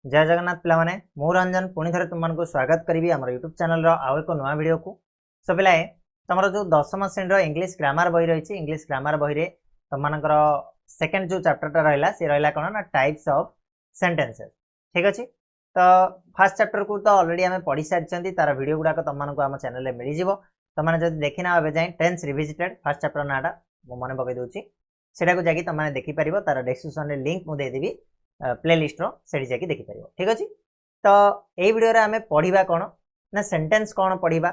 जय जगन्नाथ पिलाने मु रंजन पुणी थे तुमको स्वागत करी आम यूट्यूब चैनल आउ एक नुआ वीडियो को सो पे तुम जो दशम श्रेणी इंग्लिश ग्रामर बही रही इंग्लिश ग्रामर बही रे तुम सेकेंड जो चैप्टर रहा सी रहा कौन ना टाइप्स ऑफ सेंटेंसेस। ठीक अच्छे तो फर्स्ट चैप्टर को तो ऑलरेडी आम पढ़ी सारी तार वीडियो गुड़ाक तुमको आम चैनल में मिल जाव तुमने जब देखना ए जाए टेंस रिविजिटेड फर्स्ट चैप्टर नाटा मुझे मन पकई दूसरी सेटा को जाकि तुमने देखिपर तार डिस्क्रिप्शन में लिंक मुझे देदेवी प्ले लिस्ट से जाकि देखिपर। ठीक अच्छे तो यही वीडियो आम पढ़ा कौन ना सेंटेंस कौन पढ़ा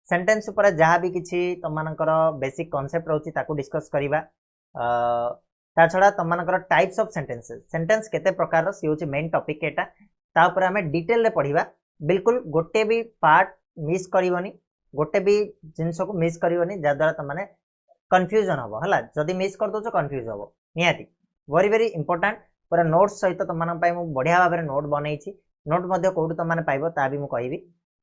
सेंटेंस उपर जहाँ भी किसी तुमकर बेसिक कॉन्सेप्ट रोचे ताकू डिस्कस करवा ता छड़ा तुमकर टाइप्स ऑफ सेंटेंसेस सेंटेंस केते प्रकार सी हूँ मेन टॉपिक एटा तापर आम डिटेल रे पढ़ा बिल्कुल गोटे भी पार्ट मिस करनी गोटे भी जिनस को मिस करनी जहाद्वारा तुमने कन्फ्यूजन हम है जदि मिस कर दो कन्फ्यूज हम निहाती वेरी वेरी इंपोर्टेंट पूरा नोट्स सहित तुम बढ़िया भाव में नोट बनई नोट कौटू तुमने पाइब ता भी मुझे कहबी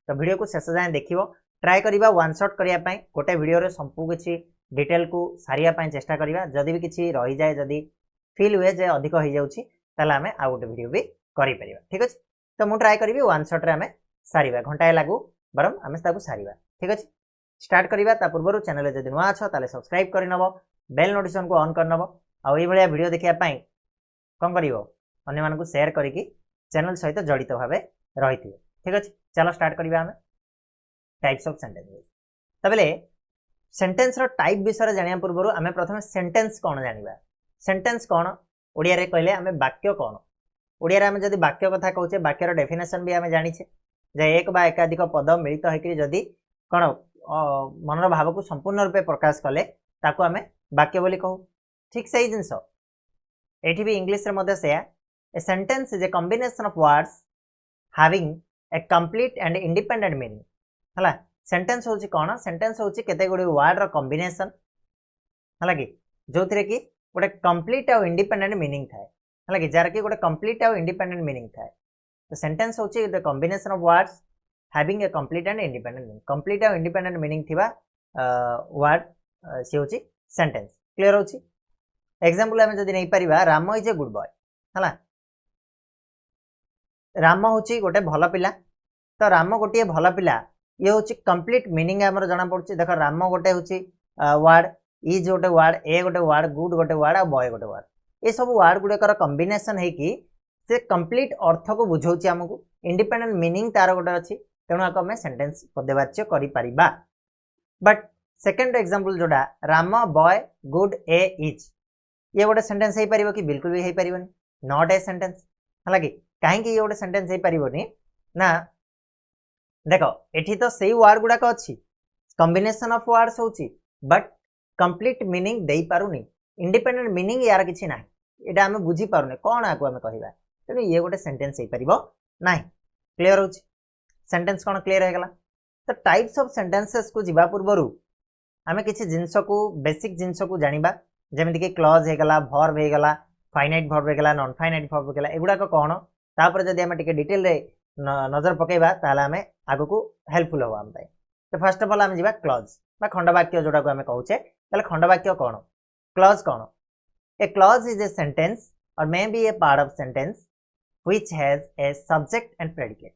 तो वीडियो को शेष जाए देख ट्राए करवा वन शॉट करने गोटे वीडियो संपू किसी डिटेल को सारिया चेष्टा करवा जदि भी किसी रही जाए जदि फील हुए जे अधिक हो जाऊँगी आम आउ गोटे वीडियो भी कर। ठीक अच्छे तो मुझे ट्राए करी वन शॉट आम सारिया घंटाए लागू बरम आम सारिया। ठीक अच्छे स्टार्ट करवा पूर्व चैनल जब नुआ अच्छ ताले सब्सक्राइब कर नब बेल नोटिफिकेशन को ऑन कर नब आई वीडियो देखापी कौन कर अन्य मानक शेयर करके चैनल सहित जड़ित भाव रही थे। ठीक अच्छे चलो स्टार्ट करवा आम टाइप्स ऑफ सेंटेंसेस तबले सेंटेंस रो टाइप विषय जानिया पूर्व आम प्रथम सेंटेंस कौन जानिबा सेंटेंस कौन ओडिया रे कहले आम वाक्य कौन ओडिया रे आम जदि वाक्य कथा कहूचे वाक्यर डेफिनेशन भी आम जानिछे जे एक बा एकाधिक पद मिलित होकर जदि कौन मनर भाव को संपूर्ण रूपे प्रकाश कले ताकू आम वाक्य बोली कहू। ठीक सही जिनस एठी भी इंग्लिश रे मध्य से a sentence is a combination of words having a complete and independent meaning हला सेंटेंस होची कौन सेंटेंस होची केते गुडी वर्ड रो कॉम्बिनेशन हला कि जो थरे कि गोटे कंप्लीट और इंडिपेंडेंट मीनिंग थाए हला कि जार कि गोटे कंप्लीट और इंडिपेंडेंट मीनिंग थाए तो सेंटेंस होची the combination of words having a complete and independent meaning complete और इंडिपेंडेंट मीनिंग थिबा वर्ड से होची सेंटेंस क्लियर होची। एग्जांपल आम जदि नहीं परिबा Ram is a good boy हला राम होची गोटे भल पिला तो राम गोटे भल पिला ये हूँ कंप्लीट मीनिंग आमर जना पड़ुछि देख राम गोटे हूँ वर्ड इज गोटे वर्ड ए गोटे वर्ड गुड गोटे वर्ड और बॉय गोटे वर्ड ये सब वर्ड गुड़ाकर कॉम्बिनेशन होगी से कंप्लीट अर्थ को बुझाऊँ आमको इंडिपेंडेंट मीनिंग तार गोटे अच्छी तेणु आम सेंटेंस पदवाच्य कर बट सेकेंड एग्जांपल जोड़ा Ram boy good A is ये गोटे सेंटेंस हो पार कि बिल्कुल भी हो पार नॉट ए सेंटेंस है कि कहीं ये गोटे सेंटेंस हो पारनी ना देख एठी तो सही वर्ड गुड़ाक अच्छी कॉम्बिनेशन ऑफ वर्ड्स होची बट कंप्लीट मीनिंग दे पारुनी इंडिपेंडेंट मीनिंग यार किसी ना यहाँ आम बुझी पारुने कौन आपको आम कहवा तेणु ये गोटे सेंटेंस हो पार ना क्लीयर हो सेंटेंस कौन क्लीयर होगा तो टाइप्स ऑफ सेंटेंसेस को जीवा पूर्व आम किसी जिनस को बेसिक जिनस को जानिबा जेमिति कि क्लॉज होगला भर्ब होगला फाइनाइट भर्ब होगला नॉन फाइनाइट भर्ब होगला एगुड़ाक कौन तापर जदि आम टिके डिटेल रे नजर पकेबा ताले आम आगु को हेल्पफुल हो आम तो फर्स्ट ऑफ ऑल आम जीवा क्लॉज बा खंडवाक्य जोड़ा को आम कहूचे ताले खंडवाक्य कौन क्लॉज कौन a clause is a sentence or may be a part of sentence which has a subject and predicate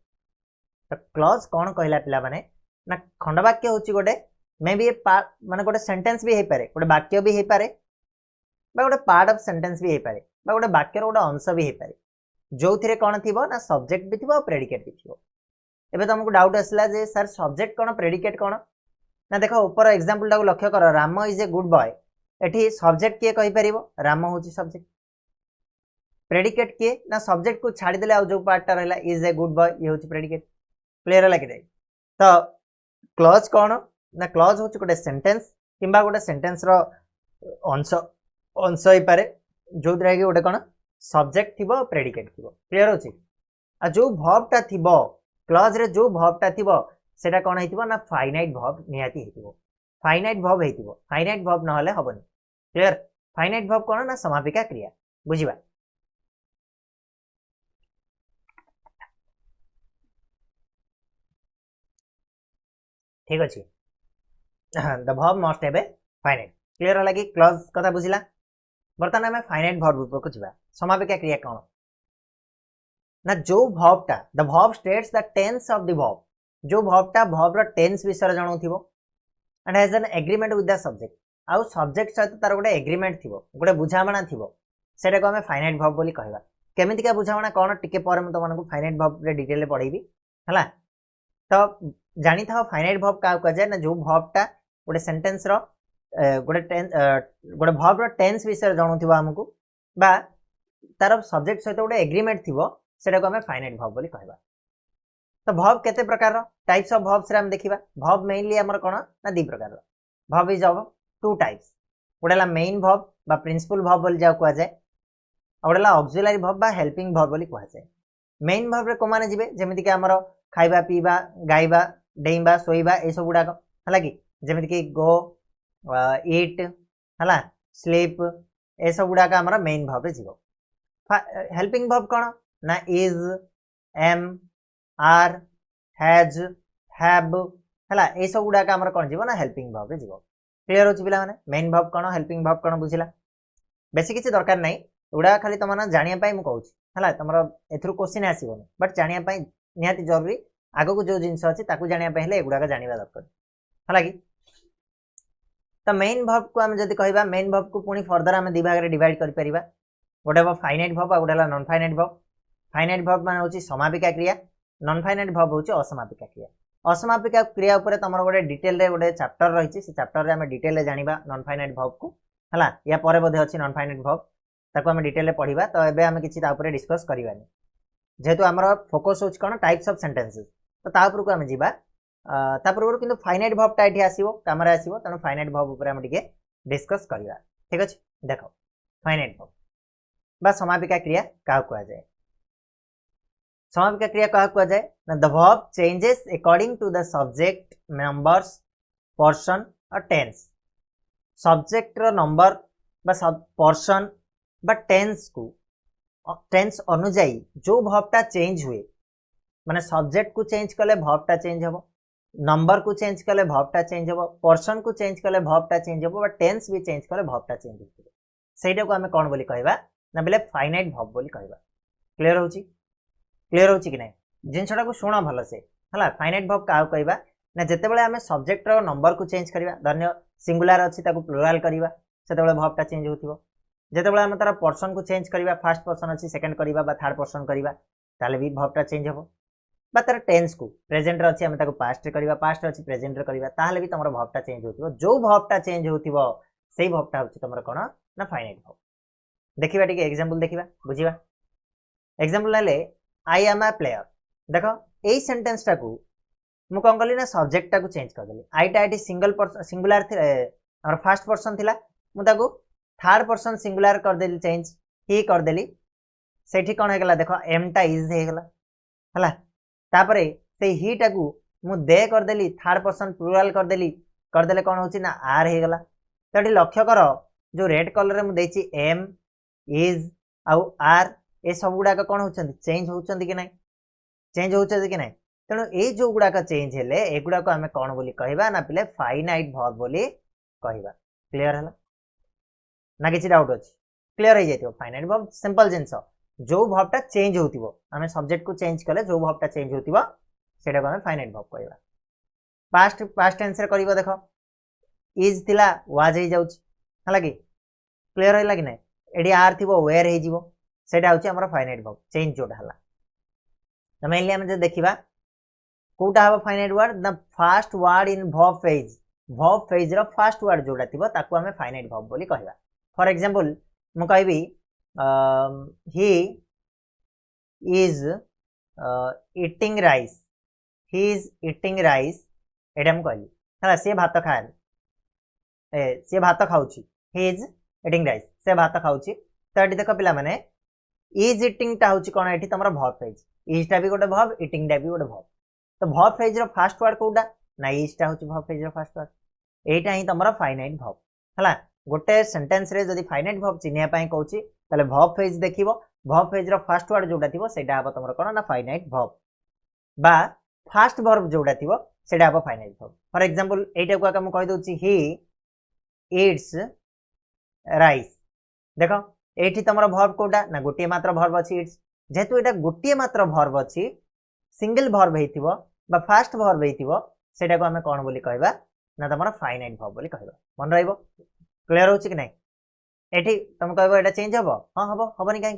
तो क्लॉज कौन कहला पिला माने ना खंडवाक्य होची गोटे मे बी ए पार्ट माने गोटे सेंटेंस भी हो पारे गोटे वाक्य भी हो पारे बा गोटे पार्ट ऑफ सेंटेंस भी हो पारे बा गोटे वाक्यर गोटे अंश भी हो पारे जो थे कौन थी ना सब्जेक्ट भी थी प्रेडिकेट भी थी। एबे तुमको डाउट आसला जे सर सब्जेक्ट कौन प्रेडिकेट कौन ना देख ऊपर एग्जांपल टाको लक्ष्य कर Ram is a good boy एठी सब्जेक्ट किए कहि परिबो राम होची सब्जेक्ट प्रेडिकेट किए ना सब्जेक्ट को छाड़ी देले आ जो पार्टटा रहला इज ए गुड बॉय ये होची प्रेडिकेट क्लियर होला कि तो क्लॉज कौन ना क्लॉज होची गोटे सेंटेंस किंबा गोटे सेंटेंस रो अंश अंश होई पारे जो द्रा कि गोटे कौन सब्जेक्ट थी प्रेडिकेट थी क्लीयर अच्छे आ जो भर्बटा थी क्लॉज रे जो भर्बटा थी सेटा कौन है ना फाइनाइट भर्ब निहाती हो फाइनाइट भर्ब हो फाइनाइट भर्ब ना हेनी क्लीयर फाइनाइट भर्ब कौन ना समापिका क्रिया बुझा ठीक अच्छे the verb must have a finite clear होला कि क्लॉज कथा बुझिला बर्तमान आम फाइनाइट भर्ब को जावा समापिका क्रिया कौन ना जो verb the verb states the tense of the verb जो verb रो tense विषय जणाउथिबो and has an agreement with the subject आउ subject सहित तार गोटे agreement थिबो गोटे बुझामणा थिबो सेटा को हमें finite verb बोली कहबा केमिति का बुझामणा कोन टिके पर हम तो मानको finite verb रे डिटेल पढेबी हला तो जानि था finite verb का कह जाय ना जो verb गोटे सेंटेंस रो गोटे verb रो tense विषय जणाउथिबो हमकु बा तार सब्जेक्ट सहित गोटे एग्रीमेंट थिबो सेटा को हमें फाइनाइट वर्ब बोली कहबा तो वर्ब केते प्रकार रो टाइप्स ऑफ वर्ब्स रे हम देखिबा वर्ब मेनली हमर कोन ना दी प्रकार रो verb is of two types गोटेला मेन वर्ब बा प्रिंसिपल वर्ब बोली जाउ कहआ जाय गोटेला ऑक्सिलरी वर्ब बा हेल्पिंग वर्ब बोली कहआ जाय मेन वर्ब रे को माने जिवे जेमिति कि हमर खाइबा पीबा गाइबा डेइबा सोइबा ए सब गुडा हला कि जेमिति कि गो ईट हला स्लीप ए सब गुडा का हमर मेन वर्ब रे जिवो हेल्पिंग वर्ब कोन ना is am are has have हला ए सब गुडा का हमर कोन जीवो ना हेल्पिंग वर्ब रे जीवो क्लियर होची पिला माने मेन वर्ब कोन हेल्पिंग वर्ब कोन बुझिला बेसी किछि दरकार नै उडा खाली तमना जानिया पई मु कहूची हला तमरो एथरु क्वेश्चन आसीबो बट जानिया पई निहाती जरूरी आगो को जो जिंस अछि ताकू जानिया पई हेले एगुडा का जानिबा दरकार हला कि तो मेन वर्ब को हम जदी कहबा मेन वर्ब को पुनी फर्दर हम दि भाग रे डिवाइड कर परिबा गोटे हम फाइनाइट वर्ब आ गोटे non finite verb finite verb माने होची समापिका क्रिया नॉन फाइनाइट वर्ब होची असमापिका क्रिया असमापिका क्रिया ऊपर तमर गोटे डिटेल रे गोटे चैप्टर रहिछि से चैप्टर रे हम डिटेल रे जानिबा नॉन फाइनाइट वर्ब को हला या परे बधे अछि नॉन फाइनाइट वर्ब ताको हम डिटेल रे पढिबा तो एबे हम किछि ता ऊपर डिस्कस करिबानी जेहेतु हमर फोकस होछि कोन टाइप्स ऑफ सेंटेंसेस तो ता ऊपर को हम जिबा ता पूर्व किंतु फाइनाइट वर्ब टा एठी आसीबो कामरा आसीबो तनो फाइनाइट वर्ब ऊपर हम टिके डिस्कस करिबा ठीक अछि देखो फाइनाइट वर्ब बा समापिका क्रिया का कहआ जाय समापिका क्रिया का कहआ जाय ना the verb changes according to the subject numbers person और टेंस सब्जेक्ट रो नंबर बा सब पर्सन बा टेंस को टेंस अनुଯାୟୀ जो वर्ब टा चेंज हुए माने सब्जेक्ट को चेंज कले वर्ब टा चेंज हबो नंबर को चेंज कले वर्ब टा चेंज हबो पर्सन को चेंज कले वर्ब टा चेंज हबो बा टेंस भी चेंज कले वर्ब टा चेंज होबो सेटा को हमें कोन बोली कहबा ना बेले फाइनाइट वर्ब बोली कहबा क्लियर होची कि नै जिनछटा को सुना भलो से हला फाइनाइट वर्ब का कहबा ना जते बेले हमें सब्जेक्ट रो नंबर को चेंज करबा धन्य सिंगुलर अछि ताको प्लुरल करबा सेते बेले वर्ब टा चेंज होतिबो जते बेले हम तार पर्सन को चेंज करबा फर्स्ट पर्सन अछि सेकंड करबा बा थर्ड पर्सन करबा ताले भी वर्ब टा चेंज हबो बा तार टेंस को प्रेजेंट रे अछि हम ताको पास्ट रे करबा पास्ट अछि प्रेजेंट रे करबा ताले भी तमरो वर्ब टा चेंज होतिबो जो वर्ब टा चेंज होतिबो सेही वर्ब टा होछि तमरो कोन ना फाइनाइट वर्ब देखिबा टिके एग्जांपल देखिबा बुझिबा एग्जांपल ले आई एम अ प्लेयर देखो एई सेंटेंस टा को मु कोन कली ना सब्जेक्ट टा को चेंज कर देली आई टा एटी सिंगुलर हमर फर्स्ट पर्सन थिला मु ताको थर्ड पर्सन सिंगुलर कर देली चेंज ही कर देली सेठी कोन हे गेला देखो एम टा इज हे गेला हला तापरे से ही टा को मु दे कर देली थर्ड पर्सन प्लुरल कर देले कोन होची ना आर हे गेला तठी लक्ष्य करो जो रेड कलर रे मु देची एम इज आउ आर ए सब गुडा का कोन होचंदी चेंज होचंदी कि नै चेंज होचंदी कि नै तनो ए जो गुडा का चेंज हेले ए गुडा को हमें कोन बोली कहबा ना पिले फाइनाइट वर्ब बोली कहबा क्लियर हला ना किछि डाउट अछि क्लियर हो जाइतो फाइनाइट वर्ब सिंपल जिंस जो वर्ब टा चेंज होतिबो हमें सब्जेक्ट को चेंज कले जो वर्ब टा चेंज होतिबो सेटा को हमें फाइनाइट वर्ब कहबा पास्ट टेंस रे करबो देखो इज थिला वाज हे जाउछ हला कि क्लियर होला कि नै एडी आर थिबो वेयर हे जिवो सेटा होची हमर फाइनाइट वर्ब चेंज जोटा हला तो मेनली हम जे देखिबा कोटा हबो finite word the first word in verb phase रो फर्स्ट वर्ड जोटा थिबो ताको हमें फाइनाइट वर्ब बोली कहबा फॉर एग्जांपल मु कहबी ही इज ईटिंग राइस एटा मु कहली हला से भात खाए से भात खाउची ही इज ईटिंग राइस से भात खाउची तो एटी देखो पिला माने इज ईटिंग टा होची कोन एटी तमरा वर्ब फेज इज टा भी गोटे वर्ब ईटिंग टा भी गोटे वर्ब तो वर्ब फेज रो फर्स्ट वर्ड कोडा ना इज टा होची वर्ब फेज रो फर्स्ट वर्ड एटा ही तमरा फाइनाइट वर्ब हला गोटे सेंटेंस रे जदी फाइनाइट वर्ब चिनिया पई कहूची तले वर्ब फेज देखिबो वर्ब फेज रो फर्स्ट वर्ड जोटा थिबो सेटा हबो तमरा कोन ना फाइनाइट वर्ब बा फर्स्ट वर्ब जोटा थिबो सेटा हबो फाइनाइट वर्ब फॉर एग्जांपल एटा को हम कहि दोची ही ईट्स राइस देखो एठी तमरा वर्ब कोडा ना गोटे मात्र वर्ब अछि इट्स जेहेतु एटा गोटे मात्र वर्ब अछि सिंगल वर्ब हेतिबो बा फास्ट वर्ब हेतिबो सेटा को हमें कोन बोली कहबा ना तमरा फाइनाइट वर्ब बोली कहबा मन रहइबो क्लियर होछि कि नै एठी तुम कहबो एटा चेंज हबो हां हबो हबनी काई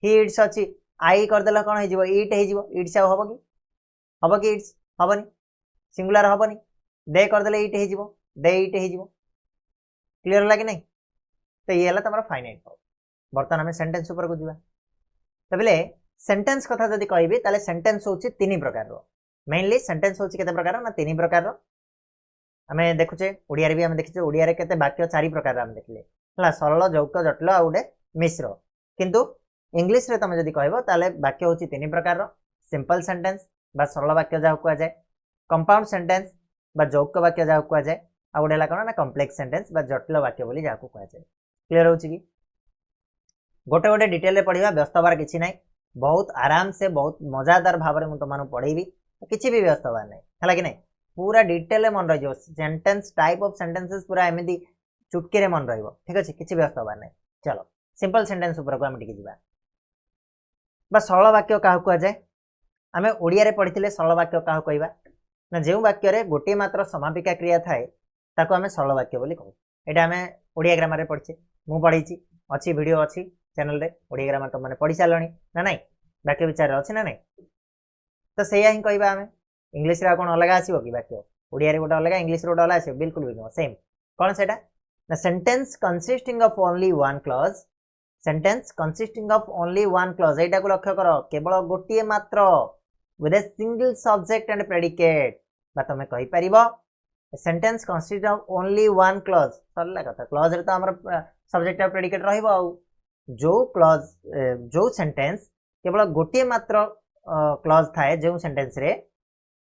ही इट्स अछि आई कर देला कोन हेजिबो इट हेजिबो इट्स हबो कि इट्स हबनी सिंगुलर हबनी दे कर देले इट हेजिबो दे इट हेजिबो क्लियर लागे नै तो ये हला तमरा फाइनाइट वर्ब बर्तन हमें सेंटेंस ऊपर को जिबा तबले सेंटेंस कथा जदि कहबी ताले सेंटेंस होछि तीन प्रकार रो मेनली सेंटेंस होछि केते प्रकार ना तीन प्रकार रो हमें देखुचे ओडिया रे भी हमें देखिचे ओडिया रे केते वाक्य चारि प्रकार हम देखले हला सरल जौक जटिल आ उडे मिश्र किंतु इंग्लिश रे तमे जदि कहबो ताले वाक्य होछि तीन प्रकार रो सिंपल सेंटेंस बा सरल वाक्य जाउ को जाय कंपाउंड सेंटेंस बा जौक वाक्य जाउ को जाय आ उडे ला कोन ना कॉम्प्लेक्स सेंटेंस बा जटिल वाक्य बोली जाउ को जाय क्लियर होछि कि गोटे गोटे डिटेल रे पढिबा व्यस्त हबार किछि नै बहुत आराम से बहुत मजादार भाव में तुम पढ़ेबी किसी भी व्यस्त हबार नै हला कि नै पूरा डिटेल मन रही सेंटेंस टाइप ऑफ सेंटेंसेस पूरा एमती चुटकी रे मन रहिबो ठीक अछि किछि व्यस्त हबार नै चलो सिंपल सेंटेंस ऊपर को हम टिके जिबा बा सरल वाक्य काहा को जाय हमें ओडिया रे पढिथिले सरल वाक्य काहा कहबा ना जेउ वाक्य रे गोटे मात्र समापिका क्रिया थाए ताको हमें सरल वाक्य बोली कहू एटा हमें ओडिया ग्रामर रे पढिचे मु पढिची अछि वीडियो अछि चैनल रे ओडिया ग्रामर तो माने पढि सालणी ना नै वाक्य विचार अछि ना नै तो सेया ही कहबा हमें इंग्लिश रे कोन अलग आसीबो कि वाक्य ओडिया रे गोटा अलग इंग्लिश रे गोटा अलग आसीबो बिल्कुल भी नो सेम कोन सेटा the sentence consisting of only one clause sentence consisting of only one clause एटा को लक्ष्य करो केवल गोटे मात्र with a single subject and predicate बा तमे कहि परिबो sentence consist of only one clause सरला कथा क्लॉज रे तो हमर सब्जेक्ट और प्रेडिकेट रहइबो आ जो क्लॉज जो सेंटेंस केवल गोटे मात्र क्लॉज थाए जो सेंटेंस रे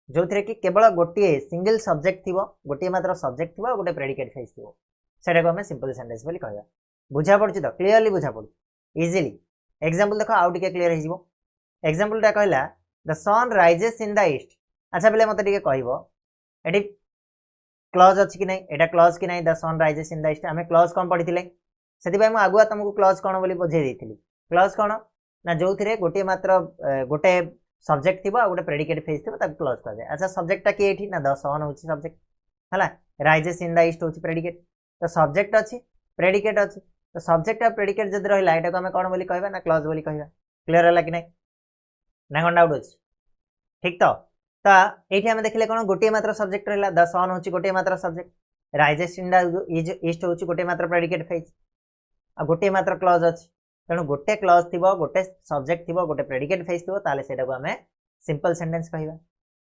जो थरे कि केवल गोटे सिंगल सब्जेक्ट थिबो गोटे मात्र सब्जेक्ट थिबो गोटे प्रेडिकेट फेस थिबो सेटा को हमें सिंपल सेंटेंस बोली कहबा बुझा पड़छि तो क्लियरली बुझा पड़ इजीली एग्जांपल देखो आउ टिके क्लियर हिजिबो एग्जांपल टा कहला the sun rises in the east अच्छा बेले मते टिके कहइबो एटी क्लॉज अछि कि नै एटा क्लॉज कि नै the sun rises in the east हमें क्लॉज कोन पढिथिले सेति भाई मु आगुआ तुमको क्लॉज कोन बोली बुझे देथिली क्लॉज कोन ना जो थरे गोटे मात्र गोटे सब्जेक्ट थिबो आ गोटे प्रेडिकेट फेस थिबो ताको क्लॉज कहबे अच्छा सब्जेक्ट टा के एठी ना द सन होछि सब्जेक्ट हला राइजेस इन द ईस्ट होछि प्रेडिकेट तो सब्जेक्ट अछि प्रेडिकेट अछि तो सब्जेक्ट आ प्रेडिकेट जदि रहिला एटा को हमें कोन बोली कहबा ना क्लॉज बोली कहबा क्लियर होला कि नै ना कोन डाउट अछि ठीक तो ता एठी हम देखले कोन गोटे मात्र सब्जेक्ट रहिला द सन होछि गोटे मात्र subject rises in the east होछि गोटे मात्र प्रेडिकेट फेस आ गोटे मात्र क्लॉज अछि तेणु गोटे क्लॉज थिबो गोटे सब्जेक्ट थिबो गोटे प्रेडिकेट फेस थिबो ताले सेटा को हमें सिंपल सेंटेंस कहबा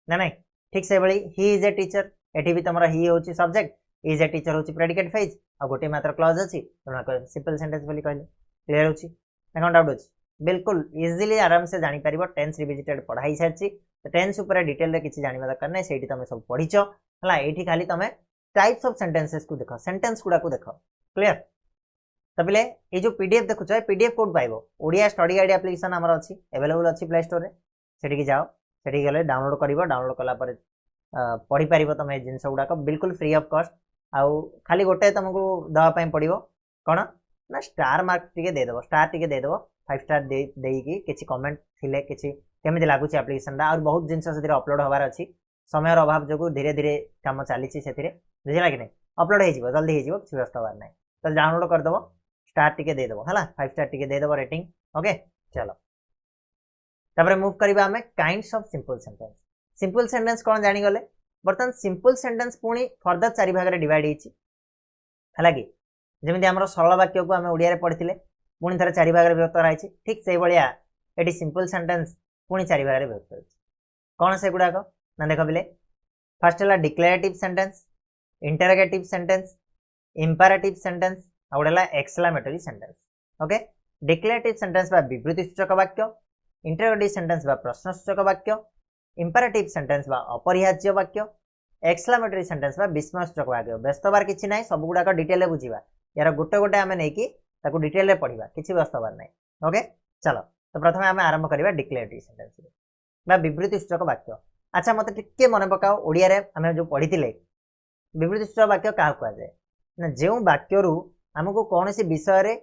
ना नै ठीक से बळी ही इज ए टीचर एठी भी तमरा ही होछि सब्जेक्ट इज ए टीचर होछि प्रेडिकेट फेस आ गोटे मात्र क्लॉज अछि तेणु सिंपल सेंटेंस बोली कहले क्लियर होछि ना कोन डाउट अछि बिल्कुल इजीली आराम से जानि परिबो टेंस रिविजिटेड पढाई छाछि तो टेंस ऊपर डिटेल रे किछि जानिबा दरकार नै सेठी तमे सब पढिचो हला एठी खाली तमे टाइप्स ऑफ सेंटेंसेस को देखो सेंटेंस गुडा को देखो क्लियर तबले ए जो पीडीएफ देखुछ ए पीडीएफ कोड पाइबो ओडिया स्टडी गाइड एप्लीकेशन हमर अछि अवेलेबल अछि प्ले स्टोर रे सेठी की जाओ सेठी गेले डाउनलोड करिवो डाउनलोड कला पर पढि पारिबो तमे जिंस गुडा को बिल्कुल फ्री ऑफ कॉस्ट आउ खाली गोटे तुमको दवा पई पडिबो कोन ना स्टार मार्क टिके दे देबो स्टार टिके दे देबो 5 स्टार देई की किछि कमेंट थिले किछि केमिति लागुछि एप्लीकेशन दा और बहुत जिंस सेतिर अपलोड होबार अछि समय अभाव जोगु धीरे धीरे काम चलीछि सेतिरे बुझिला कि नै अपलोड हे जिवो जल्दी हे जिवो किछि व्यस्त होबार नै तो डाउनलोड कर देबो स्टार टिके दे देबो हला 5 स्टार टिके दे देबो रेटिंग ओके चलो तापर मूव करबा हमें काइंड्स ऑफ सिंपल सेंटेंस कोन जानि गले बर्तन सिंपल सेंटेंस पुनी फर्दर चारि भाग रे डिवाइड हिची हला कि जेमिति हमरो सरल वाक्य को हमें ओडिया रे पढिथिले पुनी थरे चारि भाग रे विभक्त राइछि ठीक सेहि बलिया एटी सिंपल सेंटेंस पुनी चारि भाग रे विभक्त राइछि कोन से गुडा को ना देखो बिले फर्स्ट हला declarative sentence interrogative sentence imperative sentence आउडला exclamatory sentence okay declarative sentence बा विबृति सूचक वाक्य इंटरोगेटिव सेंटेंस बा प्रश्न सूचक वाक्य इंपेरेटिव सेंटेंस बा अपरिहार्य वाक्य एक्सक्लेमेटरी सेंटेंस बा विस्मय सूचक वाक्य व्यस्त बार किछि नै सब गुडा को डिटेल रे बुझिबा यार गोटे गोटे हमें नै कि ताको डिटेल रे पढिबा किछि व्यस्त बार नै ओके चलो तो प्रथमे हमें आरंभ करिबा डिक्लेरेटिव सेंटेंस रे बा विबृति सूचक वाक्य अच्छा मते टिके मने पकाओ ओडिया रे हमें जो पढिथिले विबृति सूचक वाक्य काहा कहै जाय ना जेउ वाक्य रु हमको कोनोसी विषय रे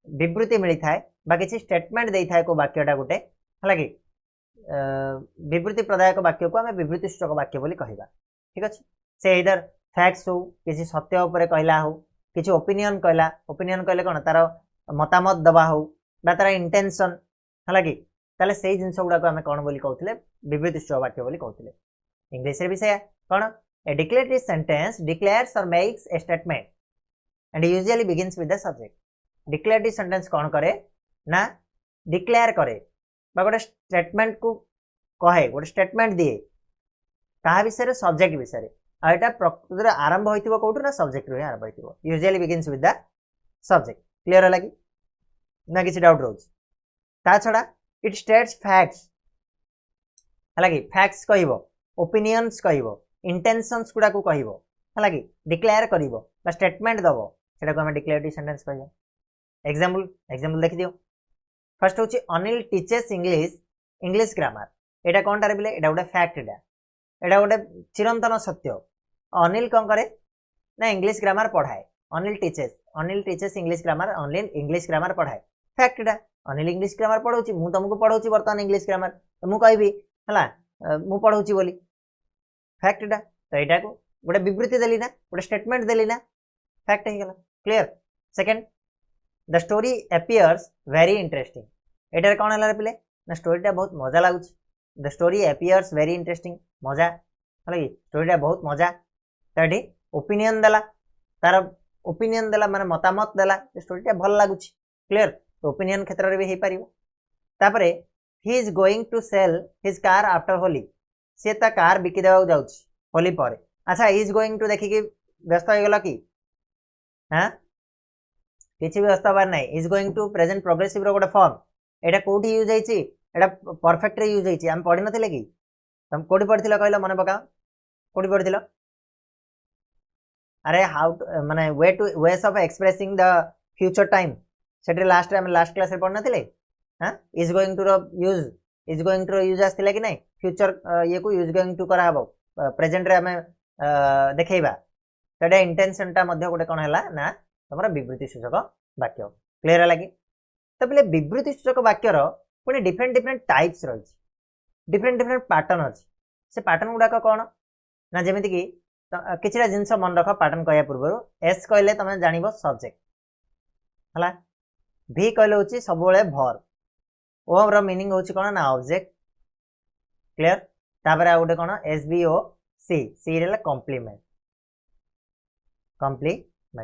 विवृत्ति मिली थाए बा किछि स्टेटमेंट देई थाए को वाक्यटा गोटे हला कि विवृत्ति प्रदायक वाक्य को आम विवृत्ति सूचक वाक्य बोली कहबा ठीक अच्छे से इधर फैक्ट्स हो किसी सत्य उपर कहला हो किसी ओपिनियन कहले कौन तार मतामत दबा हो बा तार इंटेंशन है कि ताले से जिनस गुड़ाक आम कौन बोली कहते विवृत्ति सूचक वाक्य बोली कहते इंग्लिश भी से कौन ए डिक्लेरेटिव सेंटेंस डिक्लेयर्स और makes a statement and usually begins with the subject declarative sentence कौन करे ना डिक्लेयर करे बा गोटे स्टेटमेंट को कहे गोटे स्टेटमेंट दिए क्या विषय सब्जेक्ट विषय आटा प्रकृति आरंभ होइतिबो कोठु ना सब्जेक्ट रो आरंभ होइतिबो usually begins with the subject clear होला कि ना किसी डाउट रोज ता छडा इट स्टेट्स फैक्ट्स हला कि फैक्ट्स कहइबो ओपिनियंस कहइबो इंटेंशंस गुडा को कहइबो हला कि डिक्लेयर करिवो बा स्टेटमेंट दबो सेटा को हम डिक्लेरेटिव सेंटेंस कहइबो एग्जांपल देखि दियो फर्स्ट होची अनिल टीचेस इंग्लिश ग्रामर एटा कोनटा रे बिले एटा गोटे फैक्ट एटा गोटे चिरंतन सत्य अनिल कौन करे ना इंग्लिश ग्रामर पढ़ाए अनिल टीचेस इंग्लिश ग्रामर पढ़ाए फैक्ट एटा अनिल इंग्लिश ग्रामर पढ़ाऊँ मु तुमको पढ़ाऊँ बर्तमान इंग्लिश ग्रामर तो मुझे कहबी है मु पढ़ाऊँ बोली फैक्ट एटा तो यहाँ को गोटे विवृत्ति देली ना गोटे स्टेटमेंट देली ना फैक्ट हो गला clear second the story appears very interesting एटार कौन है पिले ना स्टोरीटा बहुत मजा लगुच the story appears very interesting मजा है कि स्टोरीटा बहुत मजा तो ये ओपिनियन देला तार ओपिनियन देला माने मतामत देला स्टोरीटा भल लगुच क्लियर तो ओपिनियन क्षेत्र में भी हो पार तापर he is going to sell his car after Holi सी ता कार बिकी देवा जाउछ होली पर अच्छा इज गोइंग टू देखिकी व्यस्त हो गला कि हाँ किसी भी व्यस्त हबार ना is going to present progressive रो गोटे फॉर्म एटा कोठी यूज होईची एटा परफेक्ट रे यूज होईची हम पढ़ी नथिले कि तुम कोठी पढ़िथिलो कहलो मने पका कोठी पढ़िथिलो अरे हाउ माने ways of expressing the future time सेटे लास्ट हम लास्ट क्लास रे पढ़ नथिले हां इज गोइंग टू रो यूज आस्थिला कि नहीं फ्यूचर ये को यूज गोइंग टू करा हबो प्रेजेंट रे हमें देखैबा तडा इंटेंशन टा मध्ये गोटे कोन हैला ना तमरा विवृत्ति सूचक वाक्य क्लियर हैला कि तो पहले विवृत्ति सूचक वाक्यर पुणी डिफरेंट टाइप्स रही डिफरेंट पैटर्न अच्छी से पैटर्न गुड़ाक कौन ना जमीती कि किसी जिनस मन रख पैटर्न कहया पूर्व एस कहले तुम जान सब्जेक्ट है भी कहले हूँ सब भर ओ रो मीनिंग हूँ कौन ना ऑब्जेक्ट क्लियर तापर आ गोटे कौन एस बी ओ सी सी रे कॉम्प्लीमेंट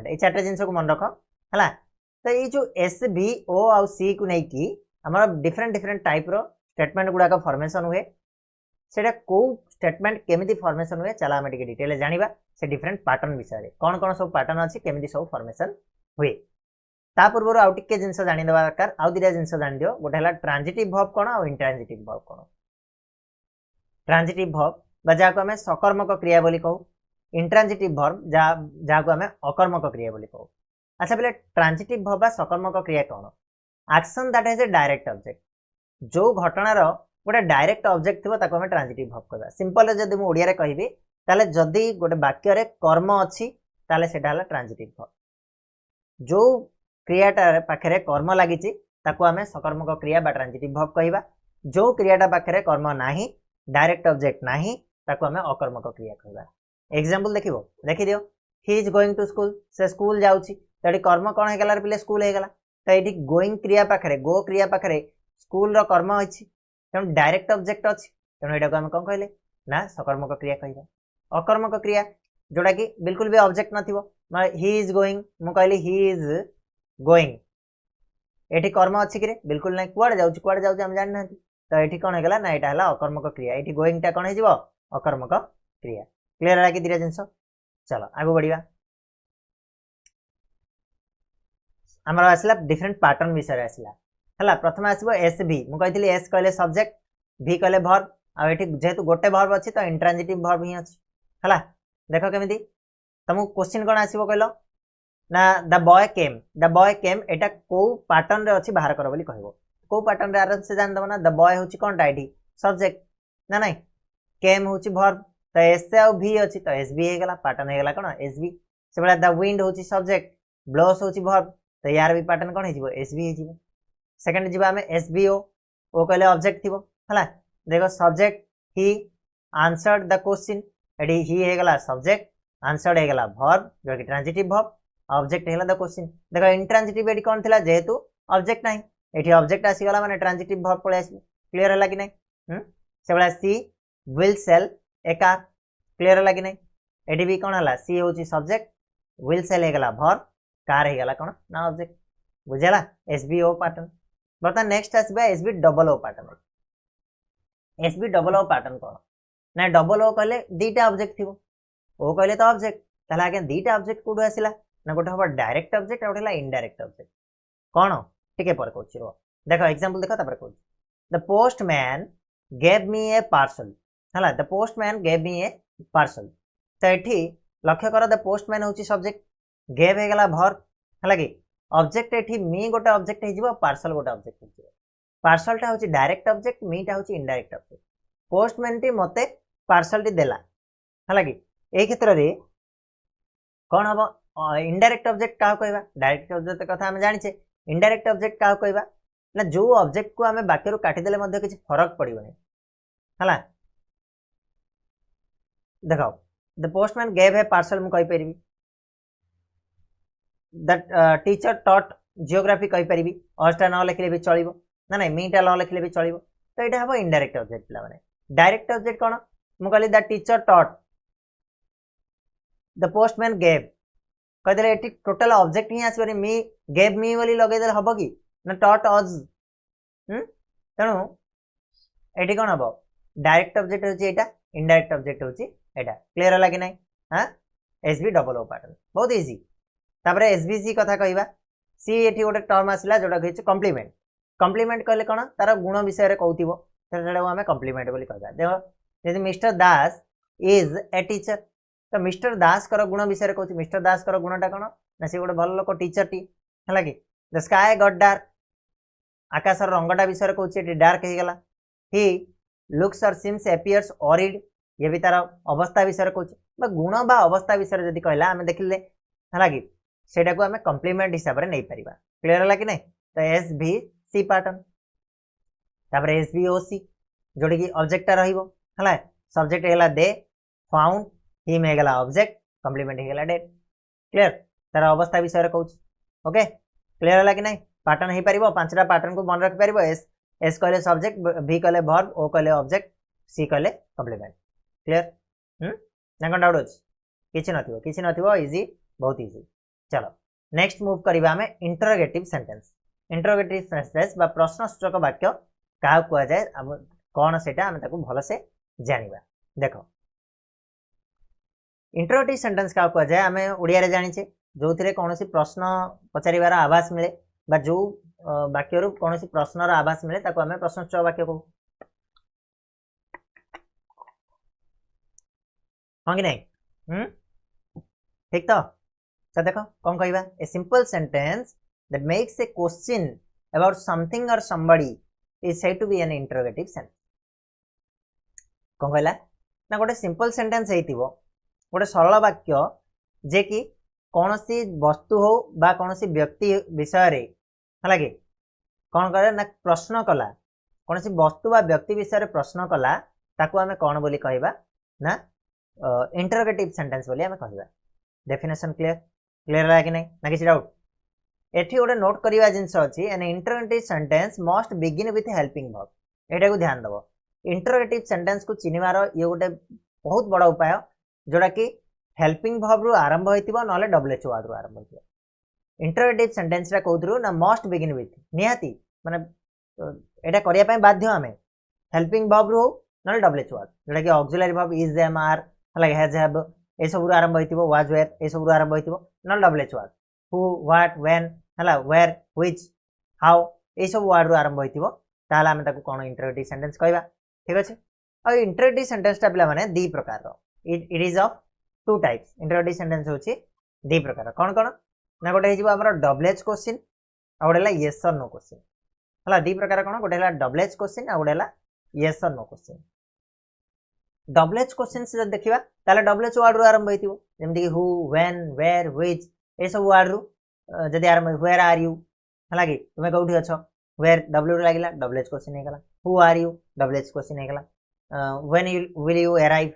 ये चार्टे जिनस को मन रख है तो ये जो एस बी ओ आ सी को लेकिन आमर डिफरेंट टाइप रो स्टेटमेंट गुड़ाक फॉर्मेशन हुए से कौ स्टेटमेंट केमिति फॉर्मेशन हुए चला आम डिटेल जाना से डिफरेंट पैटर्न विषय कौन कौन सब पैटर्न अच्छी केमिति सब फॉर्मेशन हुए ता पूर्व आउ टिके जिनस जानिदेवा दरकार आउ दुटा जिनस जान दियो गोटे है ट्रांजिटिव वर्ब कौन आ इंट्रांजिटिव वर्ब कौन ट्रांजिटिव वर्ब बा जाको आमे सकर्मक क्रिया बोली कहू इंट्रांजिटिव वर्ब जाको आमे अकर्मक क्रिया बोली कहू अच्छा बोले ट्रांजिटिव वर्ब बा सकर्मक क्रिया कौन action that is a direct object जो घटनार गोटे डायरेक्ट ऑब्जेक्ट थी ताको आमे ट्रांजिटिव वर्ब कहबा सिंपल जदि मु ओडिया रे कहिबी ताले जदि गोटे वाक्य रे कर्म अछि ताले सेटा हला ट्रांजिटिव वर्ब जो क्रियाटा पाखरे कर्म लागिछि ताको आमे सकर्मक क्रिया बा ट्रांजिटिव वर्ब कहबा जो क्रियाटा पाखरे कर्म नाही डायरेक्ट ऑब्जेक्ट नाही ताको आमे अकर्मक क्रिया कहबा एग्जांपल देखिबो देखि दियो he is going to school से स्कूल जाउछि तडी कर्म कोन हे गला रे पिले स्कूल हे गला तो ये गोइंग क्रिया पाखरे गो क्रिया पाखरे स्कूल रो कर्म अछि तेणु डायरेक्ट ऑब्जेक्ट अछि तेणु एटा को हम कोन कहले ना सकर्मक क्रिया कहबा अकर्मक क्रिया जोड़ा कि बिल्कुल भी ऑब्जेक्ट नथिबो ही इज गोइंग मु कहली ही इज गोइंग एठी कर्म अछि कि बिल्कुल नहीं कुआड जाउछि हम जानि नथि तो एठी कोन हे गला ना एटा हला अकर्मक क्रिया एठी गोइंग टा कोन हे जिवो अकर्मक क्रिया क्लियर है कि दिरा जिंस चलो आगु बढ़िया आमर आसला डिफरेंट पैटर्न विषय आसला हला प्रथम आसबो एस भी मु कहितली एस कहले सब्जेक्ट भी कहले वर्ब आ एठी जेहेतु गोटे वर्ब अछि तो इंट्रांजिटिव वर्ब ही अछि हला देखो केमिति तुमको क्वेश्चन कोन आसीबो कहलो ना द बॉय केम एटा को पैटर्न रे अछि बाहर कर बोली कहबो को पैटर्न रे आराम से जान दबो ना द बॉय होछि कोन डाइडी सब्जेक्ट ना नहीं केम होछि वर्ब तो एस आ भी अछि तो एस भी हे गला पैटर्न हे गला कोन एस भी से बला द विंड होछि सब्जेक्ट ब्लोस होछि वर्ब तो यार भी पैटर्न कोन हे जिवो एस भी हे जिवो सेकंड जिवो हमें एस बी ओ ओ कहले ऑब्जेक्ट थिबो हला देखो subject he answered the question एडी ही हे गला सब्जेक्ट आंसर्ड हे गला वर्ब जो कि ट्रांजिटिव वर्ब ऑब्जेक्ट हेला द क्वेश्चन देखो इंट्रांजिटिव एडी कोन थिला जेहेतु ऑब्जेक्ट नाही एठी ऑब्जेक्ट आसी गला माने ट्रांजिटिव वर्ब पळे आसी क्लियर हला कि नाही से बला she will sell a car clear हला कि नहीं एडी भी कोन हला सी होची सब्जेक्ट विल सेल हे गला वर्ब कार हे गला कोन ना ऑब्जेक्ट बुझेला एसबीओ पैटर्न बर्तमान नेक्स्ट आसबा SV double O pattern SV double O pattern कोन ना डबल ओ कहले दीटा ऑब्जेक्ट थिबो ओ कहले तो ऑब्जेक्ट तला आगे दीटा ऑब्जेक्ट कोड आसिला ना गोटे हबो डायरेक्ट ऑब्जेक्ट और गोटे इनडायरेक्ट ऑब्जेक्ट कोन टिके पर कोछि रो देखो एग्जांपल देखो तापर कोछि the postman gave me a parcel हला the postman gave me a parcel तो एठी लक्ष्य कर द पोस्टमैन होछि सब्जेक्ट गेव हे गला वर्ब हला कि ऑब्जेक्ट एठी मी गोटे ऑब्जेक्ट हे जिवो पार्सल गोटे ऑब्जेक्ट हे जिवो पार्सल टा होछि डायरेक्ट ऑब्जेक्ट मी टा होछि इनडायरेक्ट ऑब्जेक्ट पोस्टमैन टी मते पार्सल टी देला हला कि ए क्षेत्र रे कोन हबो इनडायरेक्ट ऑब्जेक्ट का कहबा डायरेक्ट ऑब्जेक्ट कथा हम जानि छे इनडायरेक्ट ऑब्जेक्ट का कहबा ना जो ऑब्जेक्ट को हमें वाक्य रो काटी देले मध्ये किछ फरक पड़िबो नै हला देखो the postman gave a parcel मु कहि परिबी द टीचर टॉट जियोग्राफी कहि परिबी ऑस्टा न लिखले भी चलिबो ना नहीं मीटा न लिखले भी चलिबो तो एटा हबो इनडायरेक्ट ऑब्जेक्ट पिला माने डायरेक्ट ऑब्जेक्ट कोन मु कहली the teacher taught the postman gave कह देले एटी टोटल ऑब्जेक्ट ही आसीबनी मी गेव मी वाली लगे देले हबो कि ना टॉट अज तणु एटी कोन हबो डायरेक्ट ऑब्जेक्ट होची एटा इनडायरेक्ट ऑब्जेक्ट होची एटा क्लियर होला कि नै हां एसबी डबल ओ पैटर्न बहुत इजी तापरे एसबीसी कथा कहबा सी एटी गोटे टर्म आसिला जोटा कहै छै कॉम्प्लीमेंट कॉम्प्लीमेंट कहले कोन तार गुण विषय रे कहउतिबो सेटा हमें कॉम्प्लीमेंट बोली कहबा देखो यदि mister Das is a teacher तो मिस्टर दास कर गुण विषय कहउछि मिस्टर दास कर गुणटा कोन ना से गोटे भल लोक टीचर टी हला कि द स्काई गॉट डार्क आकाश रंगटा विषय कहउछि एटी डार्क हे गला ही लुक्स और सीम्स अपीयर्स ऑरिड ये भी तार अवस्था विषय कहउछि बा गुण बा अवस्था विषय जदी कहला हमें देखिले हला कि सेटा को हमें कॉम्प्लीमेंट हिसाब रे नै परिबा क्लियर होला कि नै तो एस भी सी पैटर्न तापर एस बी ओ सी जोडी की ऑब्जेक्ट रहिबो हला सब्जेक्ट हेला दे फाउंड ही में गला ऑब्जेक्ट कॉम्प्लीमेंट हेला डेट क्लियर तार अवस्था विषय रे कहउछि ओके क्लियर होला कि नै पैटर्न हे परिबो पांचटा पैटर्न को मन रख परिबो एस एस कहले सब्जेक्ट बी कहले वर्ब ओ कहले ऑब्जेक्ट सी कहले कॉम्प्लीमेंट क्लियर ना कोन डाउट अछि किछि नथिबो इजी बहुत इजी चलो नेक्स्ट मूव करिबा हमें इंटरोगेटिव सेंटेंस बा प्रश्नसूचक वाक्य का कुआ जाय अब कोन सेटा हम ताको भलो से जानिबा देखो इंटरोगेटिव सेंटेंस का कुआ जाय हमें ओडिया रे जानि छे जोथिरे कोनोसी प्रश्न पचारिबार आभास मिले बा जो वाक्य रो कोनोसी प्रश्नर आभास मिले ताको हमें प्रश्नसूचक वाक्य कहू हां कि नहीं ठीक तो देखो कौन कहबा ए simple sentence that makes a question about something और somebody is said to be an interrogative sentence कौन कहला ना गोटे सिंपल सेंटेंस हेतिबो गोटे सरल वाक्य जे कि कोनोसी वस्तु हो बा कोनोसी व्यक्ति विषय रे हला कि कौन करे ना प्रश्न कला कोनोसी वस्तु बा व्यक्ति विषय रे प्रश्न कला ताको हमें कौन बोली कहबा ना इंटरोगेटिव सेंटेंस बोली हमें कहबा डेफिनेशन क्लियर है कि नहीं ना किसी डाउट एठी गोटे नोट करिवा जिंस अछि an interrogative sentence must begin with helping verb एटा को ध्यान दबो इंटरोगेटिव सेंटेंस को चिनिवार ये गोटे बहुत बड़ा उपाय जोड़ा कि हेल्पिंग वर्ब रु आरंभ होइतिबो नले डब्ल्यूएच वर्ड रु आरंभ होइतिबो इंटरोगेटिव सेंटेंस रा कोथरु ना मस्ट बिगिन विथ निहाती माने एटा करिया पय बाध्य हमें हेल्पिंग वर्ब रु नले डब्ल्यूएच वर्ड जोड़ा कि auxiliary verb is am are हला हैज हैव ए सब रु आरंभ होइतिबो वाज वेयर ए सब रु आरंभ होइतिबो नले WH word who what when हला where which how ए सब वर्ड रु आरंभ होइतिबो ताला हम ताको कोन इंटरोगेटिव सेंटेंस कहबा ठीक अछि आ इंटरोगेटिव सेंटेंस टा पिला माने दी प्रकार रो it is of two types interrogative sentence होछि दी प्रकार कोन कोन ना गोटे हिजबो हमर डब्ल्यूएच क्वेश्चन आ गोटेला यस और नो क्वेश्चन हला दी प्रकार कोन गोटेला डब्ल्यूएच क्वेश्चन आ गोटेला यस और नो क्वेश्चन डब्ल्यूएच क्वेश्चन से देखिबा ताले डब्ल्यूएच वर्ड रु आरंभ होइतिबो जेमति कि हु व्हेन वेयर व्हिच ए सब वर्ड रु जदि आरंभ वेयर आर यू हला कि तुमे कोठी अछो वेयर डब्ल्यू लागिला डब्ल्यूएच क्वेश्चन हे गला who are you WH question हे गला when you will you arrive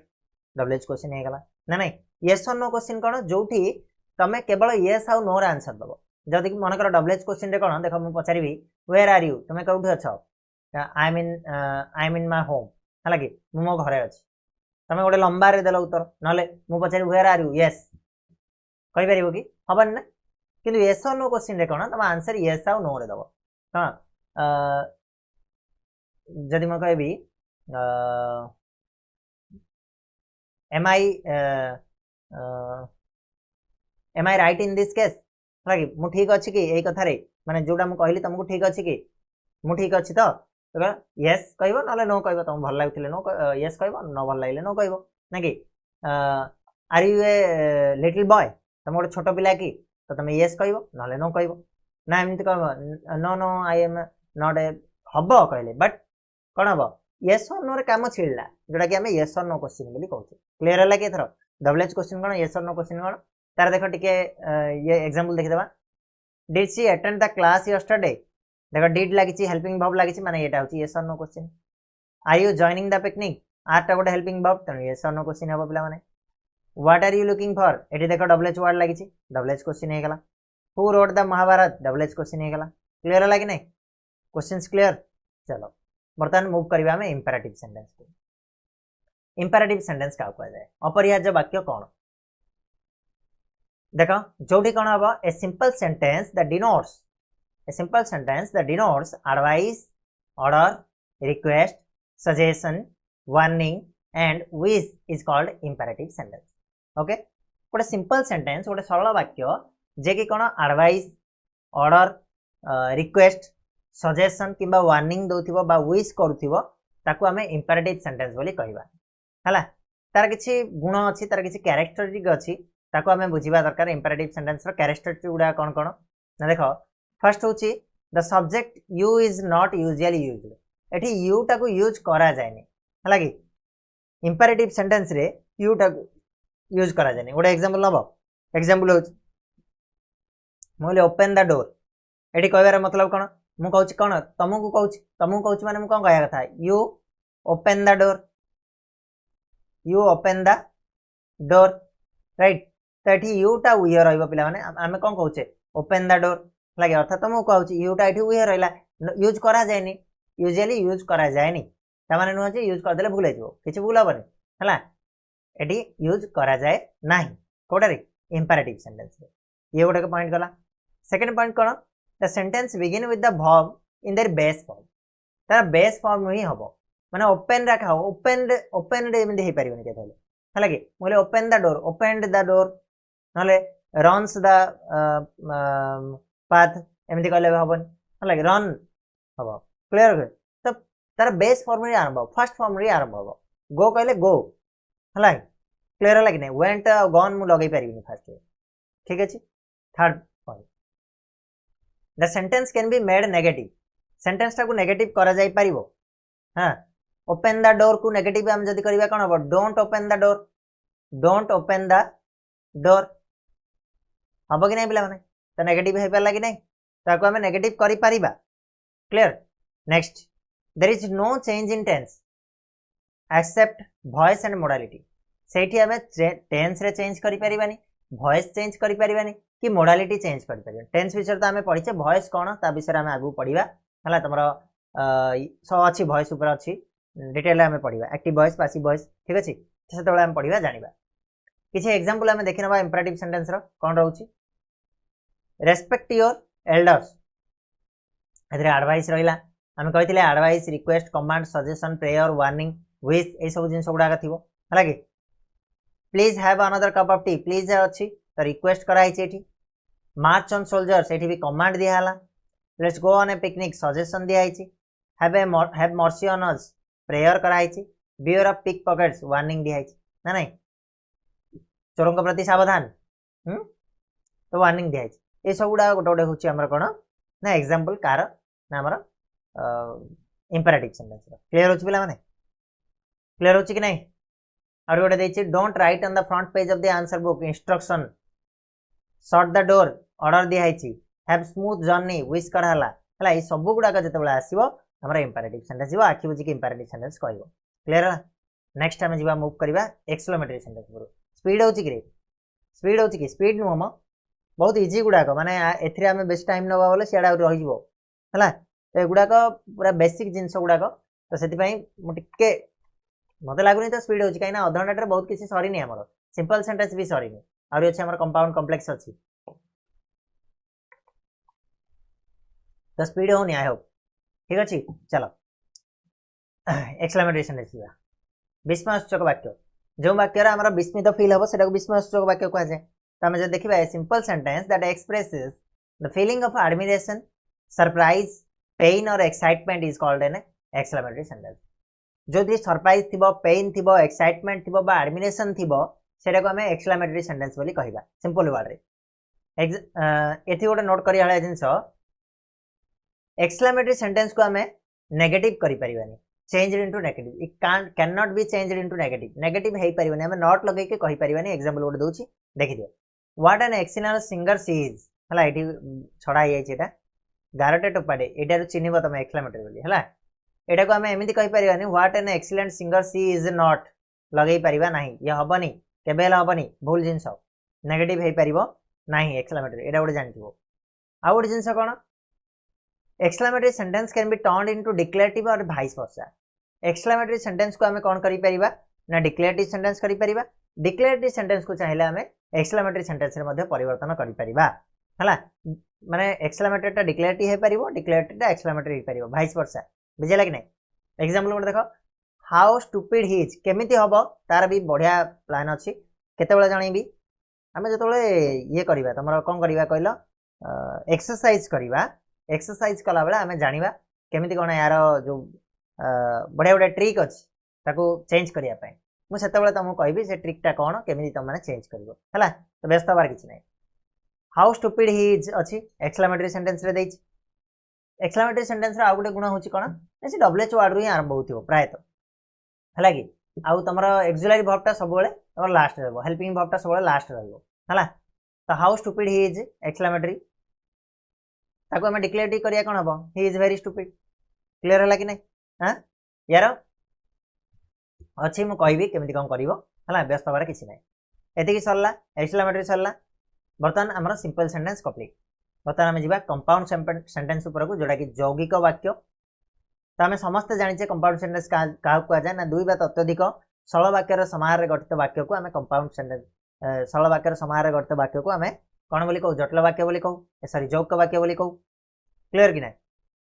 WH question हे गला ना नहीं यस और नो क्वेश्चन कोन जोठी तमे केवल यस आउ नो रे आंसर दबो जदि कि मन कर डब्ल्यूएच क्वेश्चन रे कोन देखो मु पचारिबी वेयर आर यू तमे कोठी अछो I am in my home हला कि मु मो घरे अछि तमे गोटे लंबा रे देलो उत्तर नले मु पचारि वेयर आर यू यस कहि परिबो कि हबन ना किंतु यस और नो क्वेश्चन रे कोन तम आंसर यस आउ नो रे दबो हां जदि म कहबी am I right in this case हला मु ठीक अछि कि एई कथा रे माने जोडा मु कहली तुमको ठीक अछि कि मु ठीक अछि तो यस कहबो नले नो कहबो तुम भल लागथिले नो यस कहबो नो भल लागले नो कहबो ना कि are you a little boy तुम गोटे छोट पिला कि तो तुम यस कहबो नले नो कहबो ना एमति कहबो no no I am not a हबो कहले बट कोन हबो यस और नो रे काम छिड़ला जोडा कि हमें यस और नो क्वेश्चन बोली कहू क्लियर होला कि एथरो डब्ल्यूएच क्वेश्चन कोन यस और नो क्वेश्चन कोन तार देखो टिके ये एग्जांपल देखि देबा did she attend the class yesterday देखो डिड लागिची हेल्पिंग वर्ब लागिची माने एटा होची यस और no question are you joining the picnic आर टा गोटे हेल्पिंग वर्ब तनो यस और नो क्वेश्चन हबो पिला माने what are you looking for एटी देखो डब्ल्यूएच वर्ड लागिची डब्ल्यूएच क्वेश्चन हे गला who wrote the Mahabharata WH question हे गला क्लियर होला कि नहीं क्वेश्चंस क्लियर चलो बर्तमान मूव करबा में इंपेरेटिव सेंटेंस को इंपेरेटिव सेंटेंस का कहै जाय अपरिहार्य वाक्य कोन देखो जोठी कोन हबो a simple sentence that denotes advice order request suggestion warning and wish is called imperative sentence okay गोटे सिंपल सेंटेंस गोटे सरल वाक्य जे कि कोन एडवाइस ऑर्डर रिक्वेस्ट सजेशन किंबा वार्निंग दउथिबो बा विश करूथिबो ताकू हमें इंपेरेटिव सेंटेंस बोली कहबा हला तार किछि गुण अछि तार किछि कैरेक्टरिस्टिक अछि ताको हमें बुझिबा दरकार इंपेरेटिव सेंटेंस रो कैरेक्टरिस्टिक गुडा कोन कोन ना देखो फर्स्ट होची the subject you is not usually used एठी यू टाको यूज करा जायनी हला कि इंपेरेटिव सेंटेंस रे यू टाको यूज करा जायनी गोटे एग्जांपल नबो एग्जांपल होची मोले ओपन द डोर एठी कहबार मतलब कोन मु कहूची कोन तमको कहूची माने मु कोन कहया कथा you open the door right तो एठी यू टा उय रहइबो पिला माने आमे कोन कहूचे ओपन द डोर लागे अर्थात तमको कहूची यू टा एठी उय रहइला यूज करा जायनी यूजुअली यूज करा जायनी त माने नु जे यूज कर देले भूल जाइबो किछ भूल हबनी हला एठी यूज करा जाय नाही कोडरे इंपेरेटिव सेंटेंस ये गोटे पॉइंट गला second point cone the sentence begin with the verb in their base form तार बेस फॉर्म ही हबो माने ओपन रखा हो ओपन एमती हो पारिबनी केतले हला कि मोले ओपन द डोर नले रन्स द पाथ एमती कहले हबन हला कि रन हबो क्लियर हो तो तार बेस फॉर्म रे आरंभ फर्स्ट फॉर्म रे आरंभ हबो गो कहले गो हला क्लियर होला कि नहीं वेंट गॉन मु लगै पारिबनी फर्स्ट ठीक अछि third point the sentence can be made negative sentence टा को नेगेटिव करा जाय पारिबो हां ओपन द डोर को नेगेटिव हम जदी करबा कोन हबो डोंट ओपन द डोर हबो कि नहीं पिला माने त नेगेटिव हे परला कि नहीं ताको हम नेगेटिव करि परिबा clear next there is no change in tense except voice and modality सेठी हमें टेंस रे चेंज करि परिबानी वॉइस चेंज करि परिबानी कि मोडालिटी चेंज करि परिबानी टेंस विषय त हमें पढिचे वॉइस कोन ता विषय हमें आगु पढिबा हला तमरो सो अछि वॉइस ऊपर अछि डिटेल हमें पढिबा एक्टिव वॉइस पैसिव वॉइस ठीक अछि से तोळे हम पढिबा जानिबा किछि एग्जांपल हमें देखिनबा इंपेरेटिव सेंटेंस रो कोन रहउछि रेस्पेक्ट योर एल्डर्स एथरे एडवाइस रहिला हमें कहिथिले advice request command suggestion prayer warning wish ए सब जिंस गुडा थिबो हला कि please have another cup of tea please अछि तो रिक्वेस्ट कराई छी एठी मार्च ऑन सोल्जर्स एठी भी कमांड दिया हला let's go on a picnic suggestion दिया छी have mercy on us prayer कराई छी beware of pickpockets warning दिया छी ना नहीं चोरों के प्रति सावधान तो वार्निंग दिया छी ए सब गुडा गोटे गोटे होची हमर कोन ना एग्जांपल कार ना हमर इंपेरेटिव सेंटेंस क्लियर होची पिला माने क्लियर होची कि नहीं और गोटे देछि don't write on the front page of the answer book instruction shut the door order दिया छी हैव स्मूथ जर्नी विश कर हला हला ए सब गुडाक जतबेले आसीबो हमर इंपेरेटिव सेंटेंस जीवो आखि बुझी कि इंपेरेटिव सेंटेंस कहबो क्लियर है नेक्स्ट हम जीवा मूव करबा एक्सक्लेमेटरी सेंटेंस पर स्पीड होची कि स्पीड होची कि स्पीड नु हम बहुत इजी गुडाक माने एथरे हम बेस्ट टाइम नबा बोले सेडा रहि जीवो हला ए गुडाक पूरा बेसिक जिंस गुडाक तो सेति पई मु टिके मते लागुनी तो स्पीड होची काइना अध घंटा रे बहुत किसी सरी नै हमर सिंपल सेंटेंस भी सरी नै आरो अछि हमर कंपाउंड कॉम्प्लेक्स अछि तो स्पीड होनी आई होप ठीक अछि चलो एक्सक्लेमेटरी सेंटेंस जीवा विस्मयसूचक वाक्य जो वाक्य रे हमर विस्मित फील हबो सेटा को विस्मयसूचक वाक्य कहै छै त हम जे देखिबा a simple sentence that expresses the feeling of admiration surprise pain or excitement is called an exclamatory sentence जो दी सरप्राइज थिबो पेन थिबो एक्साइटमेंट थिबो बा एडमिरेशन थिबो सेटा को हमें एक्सक्लेमेटरी सेंटेंस बोली कहिबा सिंपल वर्ड रे एथि गोटे नोट करिया हला जिंस एक्सक्लेमेटरी सेंटेंस को हमें नेगेटिव करि परिबानी change into negative it can not be changed into negative negative हेई परिबानी हमें नॉट लगे के कहि परिबानी एग्जांपल गोटे दोछि देखि दियो what an excellent singer she is हला एटी छडा आइ छै एटा गारटे टोपाडे एटारु चिनिबो तमे एक्सक्लेमेटरी बोली हला एटा को हमें एमिति कहि परिबानी what an excellent singer she is not लगेई परिबा नाही ये हबनी केबेला हबनी भूल जिंस नेगेटिव हेई परिबो नाही एक्सक्लेमेटरी एटा गोटे जानथिबो आ गोटे जिंस कोन exclamatory sentence can be turned into declarative or vice versa exclamatory sentence को हमें कौन करि परिबा ना डिक्लेरेटिव सेंटेंस करि परिबा डिक्लेरेटिव सेंटेंस को चाहिए हमें एक्सक्लेमेटरी सेंटेंस रे मध्ये परिवर्तन करि परिबा हला माने एक्सक्लेमेटरी टा डिक्लेरेटिव हे परिबो डिक्लेरेटिव टा एक्सक्लेमेटरी हे परिबो वाइस वर्सा बुझिला कि नै एग्जांपल गोटे देखो हाउ स्टूपिड ही इज केमिति हबो तार भी बढ़िया प्लान अछि केते बेला जानिबी हमें जतोले ये करबा तमरा कोन करबा कहलो एक्सरसाइज करबा एक्सरसाइज कला बेला हमें जानिबा केमिति कोन यार जो बढ़िया बढ़िया ट्रिक अछि ताको चेंज करिया पय मु सेते बेला तमु कहबी से ट्रिक टा कोन केमिति तम माने चेंज करबो हला तो व्यस्त बार किछ नै हाउ स्टूपिड ही इज अछि एक्सक्लेमेटरी सेंटेंस रे दैछि एक्सक्लेमेटरी सेंटेंस रे आ गुटे गुण होछि कोन एसी डब्ल्यूएच वर्ड रे आरंभ होथिबो प्राय तो हला कि आउ तमरा एक्सिलरी वर्ब टा सब बेले तमर लास्ट रहबो हेल्पिंग वर्ब टा सब बेले लास्ट रहबो हला तो how stupid he is exclamatory ताको हम डिक्लेरेटिव करिया कोन हबो ही इज वेरी स्टूपिड क्लियर हला कि नै हां यार अछि मु कहबी केमिति कोन करिवो हला व्यस्त बार किछ नै एति कि सरला एक्सक्लेमेटरी सरला बर्तन हमर सिंपल सेंटेंस कंप्लीट बर्तन हम जिबा कंपाउंड सेंटेंस ऊपर को जोडा कि यौगिक वाक्य तो हमें समस्त जानिछे कंपाउंड सेंटेंस का को जाय ना दुई बा अत्यधिक सरल वाक्य रो समाहार रे गठित वाक्य को हमें कंपाउंड सेंटेंस सरल वाक्य रो समाहार रे गठित वाक्य को हमें कोन बोली कहू जटिल वाक्य बोली कहू सॉरी यौगिक वाक्य बोली कहू क्लियर कि नै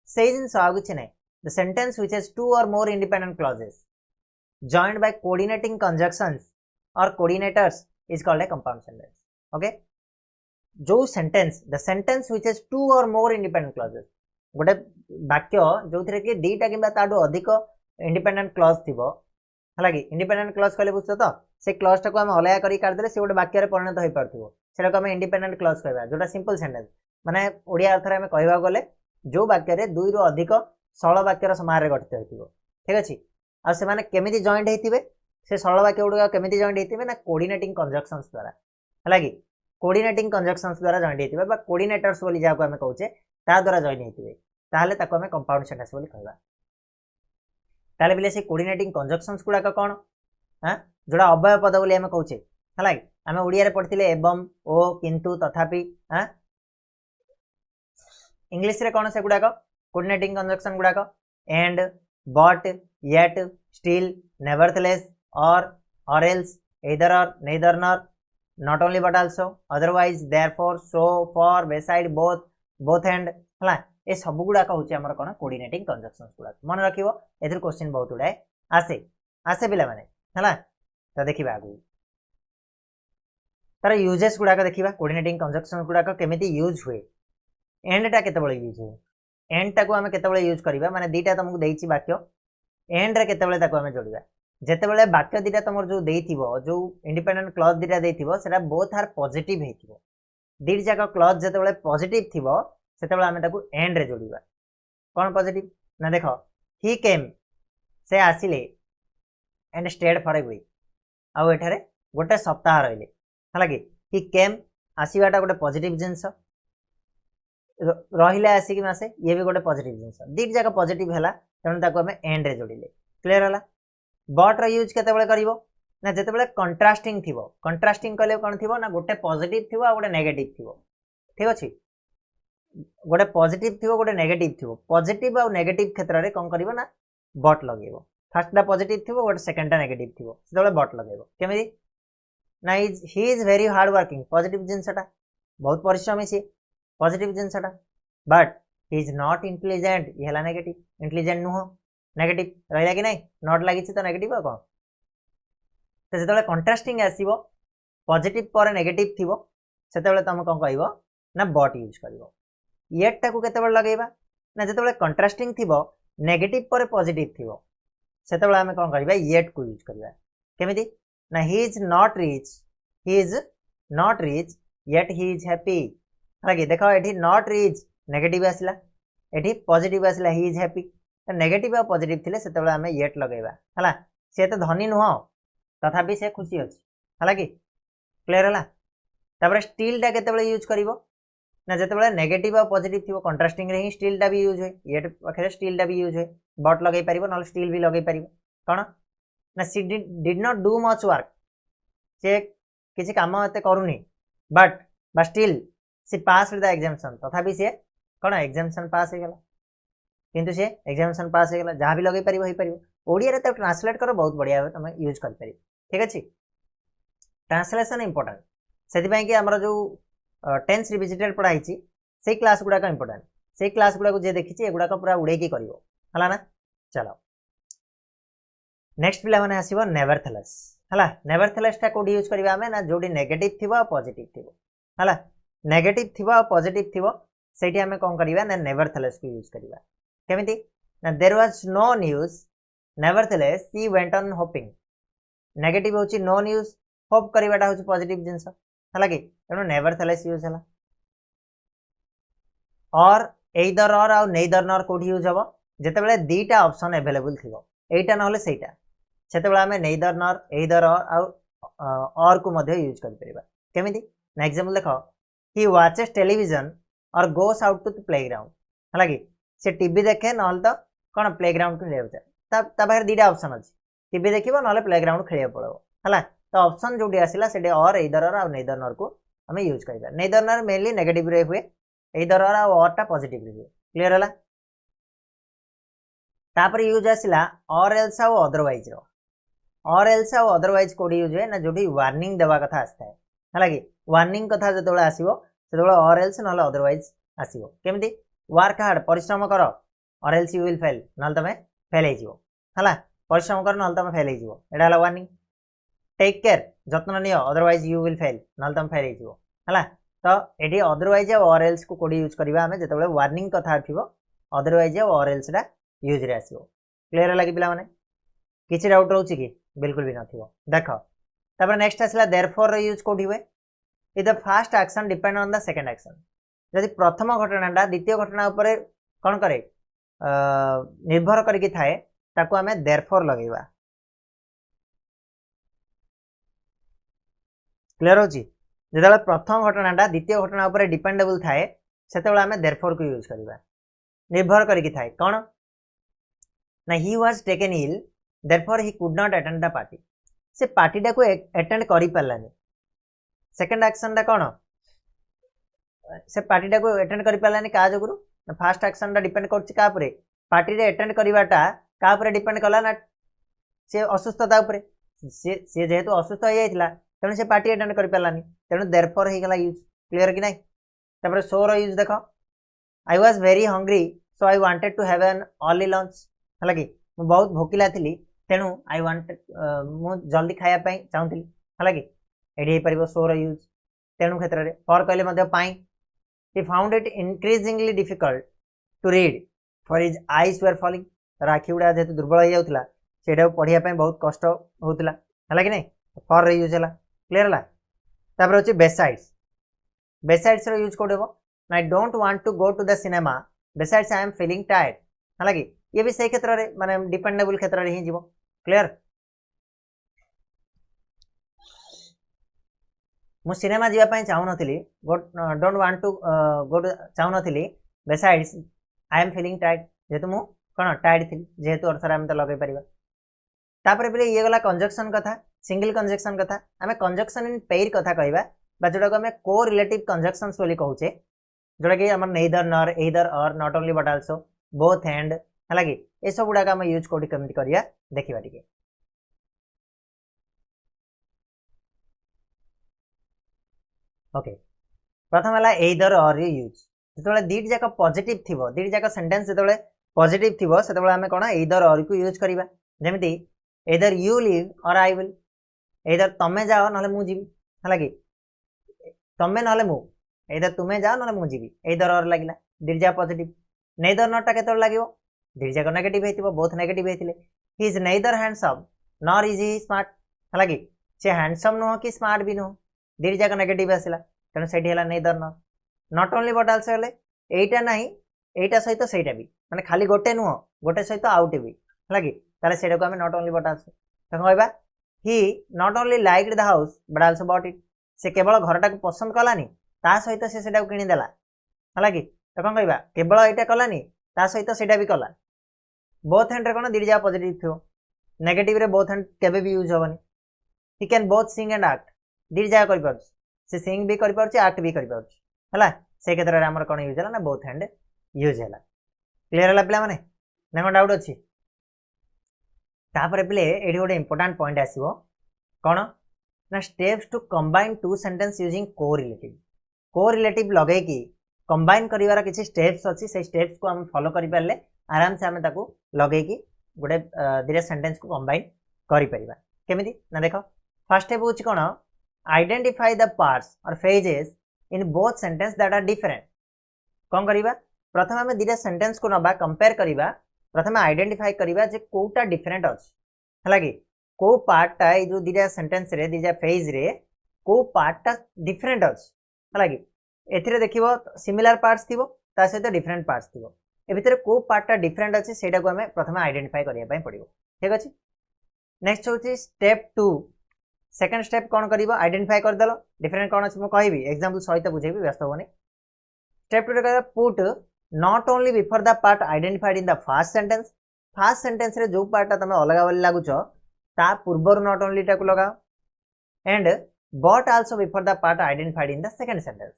सेही जिंस आ किछ नै the sentence which has two और more independent clauses joined by coordinating conjunctions or coordinators is called a compound sentence okay जो sentence the sentence which has two और मोर इंडिपेंडेंट क्लॉजेस गोटे वाक्य जो थिरे कि दीटा किबा ताडो अधिक इंडिपेंडेंट क्लॉज थिबो हला कि इंडिपेंडेंट क्लॉज कहले बुझतो तो से क्लॉज टा को हम अलया करी काट देले से गोटे वाक्य रे परिणत होई परथिबो सेटा को हम इंडिपेंडेंट क्लॉज कहबा जोटा सिंपल सेंटेंस माने ओडिया अर्थ रे हम कहबा गले जो वाक्य रे दुई रो अधिक सरल वाक्य रो समाहार रे गठित होइथिबो ठीक अछि आ से माने केमिति जॉइंट हेतिबे से सरल वाक्य गुडा केमिति जॉइंट हेतिबे ना कोऑर्डिनेटिंग कंजंक्शंस द्वारा हला कि कोऑर्डिनेटिंग कंजंक्शंस द्वारा जॉइंट हेतिबे बा कोऑर्डिनेटर्स बोली जाको हमें कहउचे ता द्वारा जॉइन हेतिबे ताले ताको हमें कंपाउंड सेंटेंस बोली कहबा ताले बिले से कोऑर्डिनेटिंग कंजंक्शंस गुडा का कोन हां जोडा अव्यय पद बोली हमें कहउचे हला कि हमें ओडिया रे पढिथिले एवं ओ किंतु तथापि हां इंग्लिश रे कोन से गुडा का कोऑर्डिनेटिंग कंजंक्शन गुडा का and but yet still nevertheless or else either or neither nor not only but also otherwise therefore so for beside both and हला ए सब गुडा का होची हमर कोन कोऑर्डिनेटिंग कंजंक्शंस गुडा मन रखिबो एथर क्वेश्चन बहुत उडाय आसे बिला माने हला त देखिबा आगु तार यूजेस गुडा का देखिबा कोऑर्डिनेटिंग कंजंक्शंस गुडा का केमिति यूज हुए एंड टा केते बळे यूज हुए एंड टाको हमें केतेबेले यूज करिबा माने दीटा तुमको देइछि वाक्य एंड रे केतेबेले ताको हमें जोड़िबा जेतेबेले वाक्य दीटा तमर जो देइथिबो जो इंडिपेंडेंट क्लॉज दीटा देइथिबो सेटा बोथ आर पॉजिटिव हेतिबो दीट जाका क्लॉज जेतेबेले पॉजिटिव थिबो सेतेबेले हमें ताको एंड रे जोड़िबा कोन पॉजिटिव ना देखो ही केम से आसिले and stayed for a week आ एठारे गोटे सप्ताह रहले हला कि ही केम आसीबाटा गोटे पॉजिटिव जिंस रहिले आसिक मासे ये भी गोटे पॉजिटिव जिंस दीट जाक पॉजिटिव हैला तेणु ताको हमें एंड रे जोड़िले क्लियर हैला बट रो यूज केतेबेले करिवो ना जेतेबेले कंट्रास्टिंग थिवो कंट्रास्टिंग कले कोन थिवो ना गोटे पॉजिटिव थिवो आ गोटे नेगेटिव थिवो ठीक अछि गोटे पॉजिटिव थिवो गोटे नेगेटिव थिवो पॉजिटिव आ नेगेटिव क्षेत्र रे कोन करिवो ना बट लगेबो फर्स्ट दा पॉजिटिव थिवो गोटे सेकंड दा नेगेटिव थिवो सेतेबेले बट लगेबो केमिति ना he is very hard working positive जिंसटा बहुत परिश्रमी सी पॉजिटिव जिनसटा but he is not intelligent ये हला नेगेटिव इंटेलिजेंट नुह नेगेटिव रहिला कि नहीं नॉट लागि तो नेगेटिव आ कोन तो जेतेबेले कंट्रास्टिंग आसीबो पॉजिटिव पर नेगेटिव थिबो सेतेबेले तुम कोन कहइबो ना बट यूज करिवो येट टाकू केतेबेले लगेबा ना जेतेबेले कंट्रास्टिंग थिबो नेगेटिव पर पॉजिटिव थिबो सेतेबेले हमें कोन करबा येट को यूज करबा केमिति ना he is not rich yet he is happy हालांकि देखो एठी नॉट रिच नेगेटिव आसला एठी पॉजिटिव आसला ही इज हैप्पी तो नेगेटिव और पॉजिटिव थिले सेतेबेले हमें येट लगेबा हला से तो धनी नुह तथापि से खुशी अछि हालांकि क्लियर हला तापर स्टिल टा केतेबेले यूज करिवो ना जेतेबेले नेगेटिव और पॉजिटिव थिवो कंट्रास्टिंग रे ही स्टिल टा भी यूज होय येट पाखरे स्टिल टा भी यूज होय बट लगेई परिवो न स्टिल भी लगेई परिवो कोन ना she did not do much work से किसी काम एते करूनी but still she pass the examination तथापि से कौन एग्जामिनेशन पास हो गला किंतु से एग्जामिनेशन पास हो गला जहाँ भी लगे परिवो हो परिवो ओडिया रे तो ट्रांसलेट करो बहुत बढ़िया है तुम यूज कर परिवो ठीक अछि ट्रांसलेशन इंपोर्टेंट सेति पई कि हमर जो टेंस रिविजिटेड पढ़ाई छी से क्लास गुडा का इंपोर्टेंट से क्लास गुडा को जे देखि छी एगुडा को पूरा उड़े की करिवो हला ना चलो नेक्स्ट पिला माने आसीबो नेवरथलेस हला नेवरथलेस टा कोड यूज करबा हमें ना जोडी नेगेटिव थिबो पॉजिटिव थिबो हला नेगेटिव थिबो और पॉजिटिव थिबो सेठी हमें कोन करबा ना नेवरथलेस को यूज करबा केमिति ना there was no news nevertheless he went on hoping negative होची नो न्यूज़ होप करबाटा होची पॉजिटिव जिंस हला कि एनो नेवरथलेस यूज हला और एइदर और आ नेइदर नॉर कोड यूज हबो जेतेबेले दीटा ऑप्शन अवेलेबल थिबो एइटा न होले सेइटा सेतेबेले हमें नेइदर नॉर एइदर और को मध्ये यूज कर परिबा केमिति ना एग्जांपल देखो he watches television or goes out to the playground हालांकि से टीवी देखे न तो कौन प्लेग्राउंड को ले ता बाहर दीटा ऑप्शन अछि टीवी देखिबो न प्लेग्राउंड खेलिया पड़ो हला तो ऑप्शन जोडी आसिला सेडे और एइदर और नेइदर नॉर को हमें यूज करबा नेइदर नॉर मेनली नेगेटिव रे हुए एइदर और टा पॉजिटिव रे हुए क्लियर हला तापर यूज आसिला और एल्स और अदरवाइज रो और एल्स और अदरवाइज कोड यूज है ना जोडी वार्निंग देवा कथा आस्ता है हालांकि वार्निंग कथा जतबेले आसीबो सेतबेले और एल्स नले अदरवाइज आसीबो केमिति वर्क हार्ड परिश्रम करो और एल्स यू विल फेल नले तमे फेल हे जिवो हला परिश्रम करो नले तमे फेल हे जिवो एडा हला वार्निंग टेक केयर जत्न नियो अदरवाइज यू विल फेल नले तमे फेल हे जिवो हला तो एडी अदरवाइज और एल्स को कोड यूज करबा हमें जतबेले वार्निंग कथा थिबो अदरवाइज और एल्स रा यूज रे आसीबो क्लियर लागी पिला माने किछि डाउट रहउछि कि बिल्कुल भी नथिबो देखो तापर नेक्स्ट आसला देयरफॉर रो यूज कोड हुए is the first action depend on the second action यदि प्रथम घटनाटा द्वितीय घटना ऊपर कौन करे निर्भर करके थाए ताको हमें देयरफॉर लगेबा क्लियर होची जेतेबेले प्रथम घटनाटा द्वितीय घटना ऊपर डिपेंडेबल थाए सेतेबेले हमें देयरफॉर को यूज करबा निर्भर करके थाए कौन ना he was taken ill therefore he could not attend the party से पार्टी टा को अटेंड करि पालानी सेकंड एक्शन टा कौन से पार्टी टा को अटेंड करि पालानी का जोगुरु फर्स्ट एक्शन टा डिपेंड करछि का परे पार्टी रे अटेंड करिवाटा का परे डिपेंड कला ना से असुस्थता ऊपर से जेहेतु असुस्थ हो जाइतिला तेणु से पार्टी अटेंड करि पालानी तेणु देयरफॉर हे गला यूज क्लियर कि नहीं तापर सो रो यूज देखो I was very hungry so I wanted to have an early lunch हालांकि मु बहुत भोकिला थिली तेणु आई वांटेड मु जल्दी खाया पई चाहूतिली हालांकि एडी हे परिबो सो रो यूज तेणु क्षेत्र रे फॉर कहले मध्ये पाई he found it increasingly difficult to read for his eyes were falling राखी उडा जेतु दुर्बल हो जाउतला सेडा पढिया पई बहुत कष्ट होतला हला कि नहीं फॉर रे यूज हला क्लियर हला तापर होची बेसाइड्स रो यूज कोडबो I don't want to go to the cinema besides I am feeling tired हला कि ये भी सही क्षेत्र रे माने डिपेंडेबल क्षेत्र रे ही जीवो क्लियर मु सिनेमा जीवा पई चाहू नथिली don't want to go to चाहू नथिली besides I am feeling tired जेतु मु कोन टायर्ड थी जेतु अर्थ हम तो लगे परिबा तापर पे ये गला कंजक्शन कथा सिंगल कंजक्शन कथा आमे कंजक्शन इन पेयर कथा कहबा बा जोडा को हमें को रिलेटिव कंजक्शंस बोली कहूचे जोडा कि हमर नेदर नॉर एदर और not only but also both and हला कि ए सब गुडा का हम यूज कोडी केमति करिया देखिबा टिके ओके प्रथम हला एदर और यूज जेतोले दीट जाक पॉजिटिव थिबो दीट जाक सेंटेंस जेतोले पॉजिटिव थिबो सेतोले हमें कोन एदर और को यूज करिबा जेमिति एदर यू लिव और आई विल एदर तमे जाओ नले मु जीवी हला कि तमे नले मु एदर तुमे जाओ नले मु जीवी एदर और लागिला दीट जा पॉजिटिव नेदर नॉट टा केतोले लागिवो दीट जाक नेगेटिव हेतिबो बोथ नेगेटिव हेतिले he is neither handsome nor is he smart हला कि से हैंडसम नो कि स्मार्ट भी नो दीट जाक नेगेटिव आसिला तेणु सेठी हला neither not not only but also हेले एटा नाही एटा सहित सेटा भी माने खाली गोटे नुह गोटे सहित आउट भी हला कि ताले सेटा को हमें नॉट ओनली बट आल्सो तो कहबा he not only liked the house but also bought it से केवल घरटा को पसंद कलानी ता सहित से सेटा को किनि देला हला कि तो कोन कहबा केवल एटा कलानी ता सहित सेटा भी कला बोथ हैंड रे कोन दीड जा पॉजिटिव थियो नेगेटिव रे बोथ हैंड केबे भी यूज होबनी he can both sing and act दीड जा करि परछ से सिंग भी करि परछ एक्ट भी करि परछ हला से क्षेत्र रे हमर कोन यूज हला ना बोथ हैंड यूज हला क्लियर हला पिला माने ना कोन डाउट अछि तापर पे एठी गोटे इंपोर्टेंट पॉइंट आसीबो कोन ना steps to combine two sentence using correlative लगे कि कंबाइन करिवार किछि स्टेप्स अछि से स्टेप्स को हम फॉलो करि परले आराम से हमें ताको लगे कि गोटे दिरे सेंटेंस को कंबाइन करि परिबा केमिति ना देखो फर्स्ट स्टेप होछि कोन आइडेंटिफाई द पार्ट्स और phrases in both sentence that are different कोन करिबा प्रथम हमें दिरे सेंटेंस को नबा कंपेयर करिबा प्रथम आइडेंटिफाई करिबा जे कोटा डिफरेंट अछि हला कि को पार्ट टा ए जो दिरा सेंटेंस रे दिरा फ्रेज रे को पार्ट टा डिफरेंट अछि हला कि एथिरे देखिबो सिमिलर पार्ट्स थिबो ता सहित डिफरेंट पार्ट्स थिबो ए भितरे को पार्ट टा डिफरेंट अछि सेटा को हमें प्रथम आइडेंटिफाई करिया पय पड़िबो ठीक अछि नेक्स्ट होछि स्टेप 2 सेकंड स्टेप कोन करिवो आइडेंटिफाई कर देलो डिफरेंट कोन अछि म कहबी एग्जांपल सहित बुझेबी व्यस्त होबनी स्टेप 2 रे कहबा put not only before the part identified in the first sentence रे जो पार्ट तमे अलगा वाली लागुचो ता पूर्वर नॉट ओनली टा को लगाओ and but also before the part identified in the second sentence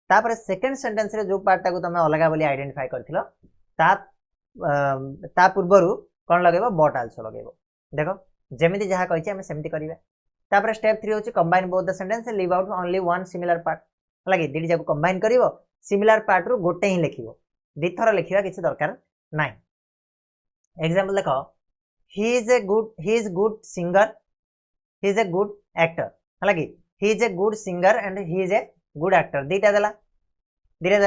तापर सेकंड सेंटेंस रे जो पार्ट टा को तमे अलगा वाली आइडेंटिफाई करथिलो ता पूर्वर कोन लगेबो बट आल्सो लगेबो देखो जेमिति जहा कहिछि हम सेमिति करिवे तापर स्टेप 3 होछि combine both the sentence and leave out only one similar part लागि दिडी जाको कंबाइन करिवो सिमिलर पार्ट रो गोटे ही लिखिवो दिथर लिखिवा किछि दरकार नाही एग्जांपल देखो he is good singer he is a good actor हालांकि he is a good singer and he is a good actor दीटा देला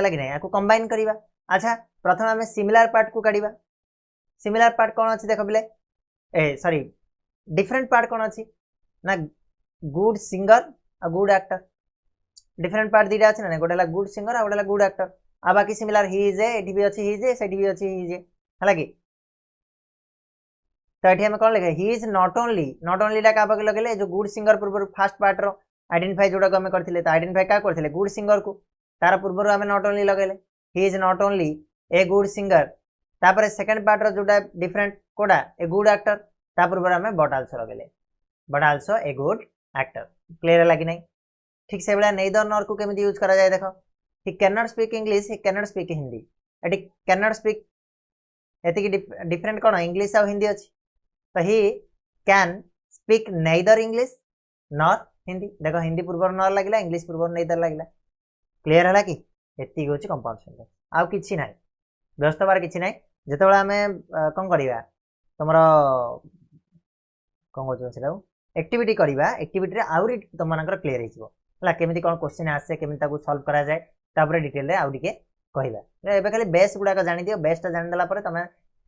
कि नहीं याको कंबाइन करिवा अच्छा प्रथम हमें सिमिलर पार्ट को काढिबा सिमिलर पार्ट कोन अछि देखो बिले ए सॉरी डिफरेंट पार्ट कोन अछि ना गुड सिंगर और गुड एक्टर डिफरेंट पार्ट दीटा अछि ना गोटेला गुड सिंगर और गोटेला गुड एक्टर आ बाकी सिमिलर ही इज ए एठी भी अछि ही इज ए सेठी भी अछि ही इज ए हालांकि तो एठी हम कोन लिखे ही इज नॉट ओनली ला का बाकी लगेले जो गुड सिंगर पूर्व फर्स्ट पार्ट रो आइडेंटिफाई जोडा को हम करथिले तो आइडेंटिफाई का करथिले गुड सिंगर को तार पूर्व हम नॉट ओनली लगेले ही is not only A good singer तापर सेकंड पार्ट रो जोडा डिफरेंट कोडा ए गुड एक्टर ता पूर्व हम बट आल्सो लगेले but also a good actor clear लागी नहीं ठीक से बेला नेदर नॉर को केमिति यूज करा जाय देखो he can not speak English he can not speak Hindi एटी कैन नॉट स्पीक एति की डिफरेंट कोन इंग्लिश और हिंदी अछि तो he can speak neither English nor Hindi देखो हिंदी पूर्व नॉर लागिला इंग्लिश पूर्व नेदर लागिला क्लियर हला कि एति होछि कंपाउंड आ किछि नाही व्यस्त बार किछि नाही जेतेबेला हमें कोन करिवा तमरो कोन होछ सेटा एक्टिविटी करिवा एक्टिविटी रे आउरी तमनकर क्लियर हिजबो हला केमिति कोन क्वेश्चन आसे केमिति ताको सॉल्व करा जाय तापर डिटेल रे आउरी के कहिबा एबे खाली बेस गुडा का जानि दियो बेस ता जानि देला परे तमे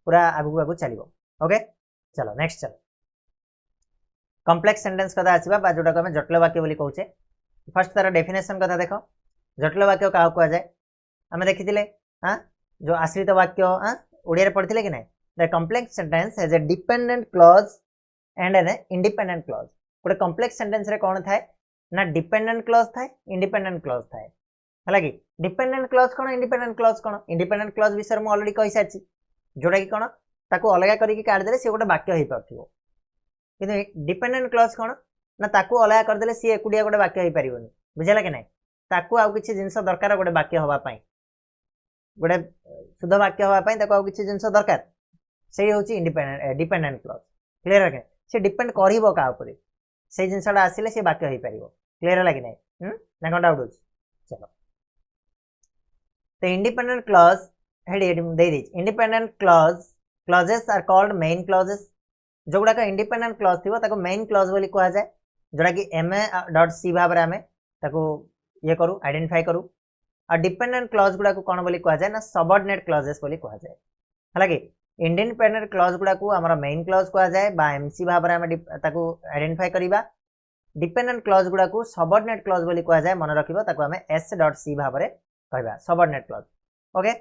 पूरा आगु आगु चलिबो ओके चलो नेक्स्ट चलो कॉम्प्लेक्स सेंटेंस कथा आसीबा बा जोटा को हम जटिल वाक्य बोली कहूचे फर्स्ट तार डेफिनेशन कथा देखो जटिल वाक्य का को जाय हमें देखिथिले हां जो आश्रित वाक्य हां ओडिया रे पढिथिले कि नै the complex sentence has a dependent clause and an independent clause गोटे कॉम्प्लेक्स सेंटेंस रे कोन थाए ना डिपेंडेंट क्लॉज थाए इंडिपेंडेंट क्लॉज थाए है कि डिपेंडेंट क्लॉज कौन इंडिपेंडेंट क्लॉज कौन इंडिपेंडेंट क्लॉज विषय में ऑलरेडी कहि सारी जोटा कि कौन ताको अलग करके काट देले सी गोटे वाक्य हो पार्थिबो किंतु डिपेंडेंट क्लॉज कौन ना ताको अलग कर देले सी एकुडिया गोटे वाक्य हो पारिबोनी बुझला कि नहीं ताको आउ किछि जिंस दरकार गोटे वाक्य होबा पई गोटे शुद्ध वाक्य होबा पई ताको आउ किछि जिंस दरकार से होची इंडिपेंडेंट डिपेंडेंट क्लॉज क्लियर है से डिपेंड करिवो का ऊपर से जिनसटा आसिले से वाक्य हो पारिबो क्लियर है कि नहीं ना कोन डाउट होची चलो तो इंडिपेंडेंट क्लॉज हेड दे the independent clauses are called main clauses जो गुडा इंडिपेंडेंट क्लॉज थिबो ताको मेन क्लॉज बोली कहा जाए जोटा कि MA.C भाव रे हमें ताको ये करू आइडेंटिफाई करू और डिपेंडेंट क्लॉज गुडा को कोन बोली कहा जाए ना सबऑर्डिनेट क्लॉजेस बोली कहा जाए हला कि इंडिपेंडेंट क्लॉज गुडा को हमर मेन क्लॉज कहा जाए बा MC भाव रे हमें ताको आइडेंटिफाई करिबा डिपेंडेंट क्लॉज गुडा को सबऑर्डिनेट क्लॉज बोली कहा जाए मन रखिबो ताको हमें S.C भाव रे कहबा सबऑर्डिनेट क्लॉज ओके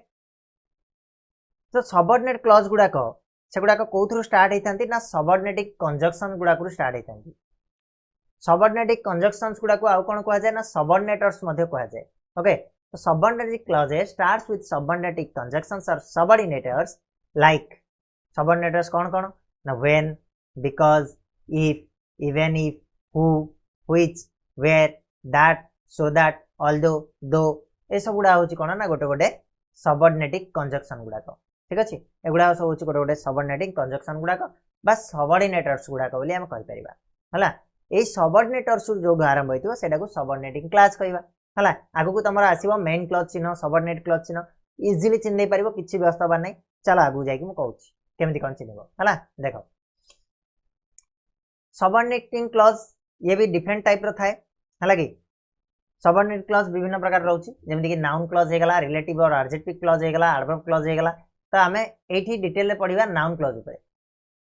तो सबऑर्डिनेट क्लॉज गुडा को से गुडा को कोथुरु स्टार्ट हेतांती ना सबऑर्डिनेटिंग कंजक्शन गुडा को स्टार्ट हेतांती सबऑर्डिनेटिंग कंजक्शंस गुडा को आउ कोन कहा जाए ना सबऑर्डिनेटर्स मध्ये कहा जाए ओके तो subordinating clauses starts with subordinating conjunctions और सबऑर्डिनेटर्स लाइक सबऑर्डिनेटर्स कौन कौन ना when because if even if who which where that so that although though ए सब गुडा होची कोन ना गोटे गोटे सबऑर्डिनेटिंग कंजक्शन गुडा को ठीक अछि एगुडा सब होची गोटे गोटे सबऑर्डिनेटिंग कंजक्शन गुडा को बा सबऑर्डिनेटर्स गुडा को बोली हम कहि परिबा हला ए सबऑर्डिनेटर्स जो आरंभ होइतो सेटा को सबऑर्डिनेटिंग क्लास कहबा हला आगु को तमरा आसीबो मेन क्लॉज चिन्ह सबऑर्डिनेट क्लॉज चिन्ह इजीली चिन्ह दे परिबो किछि व्यवस्था बा नै चलो आगु जाई कि म कहूची केमिति कोन चिन्हबो हला देखो सबऑर्डिनेटिंग क्लॉज ये भी डिफरेंट टाइप रो थाए हला कि सबऑर्डिनेट क्लॉज विभिन्न प्रकार रहउची जेमिति कि नाउन क्लॉज हे गला रिलेटिव और एडजेक्टिव क्लॉज हे गला एडवर्ब क्लॉज हे गला तो हमें एठी डिटेल रे पढिबा नाउन क्लॉज ऊपर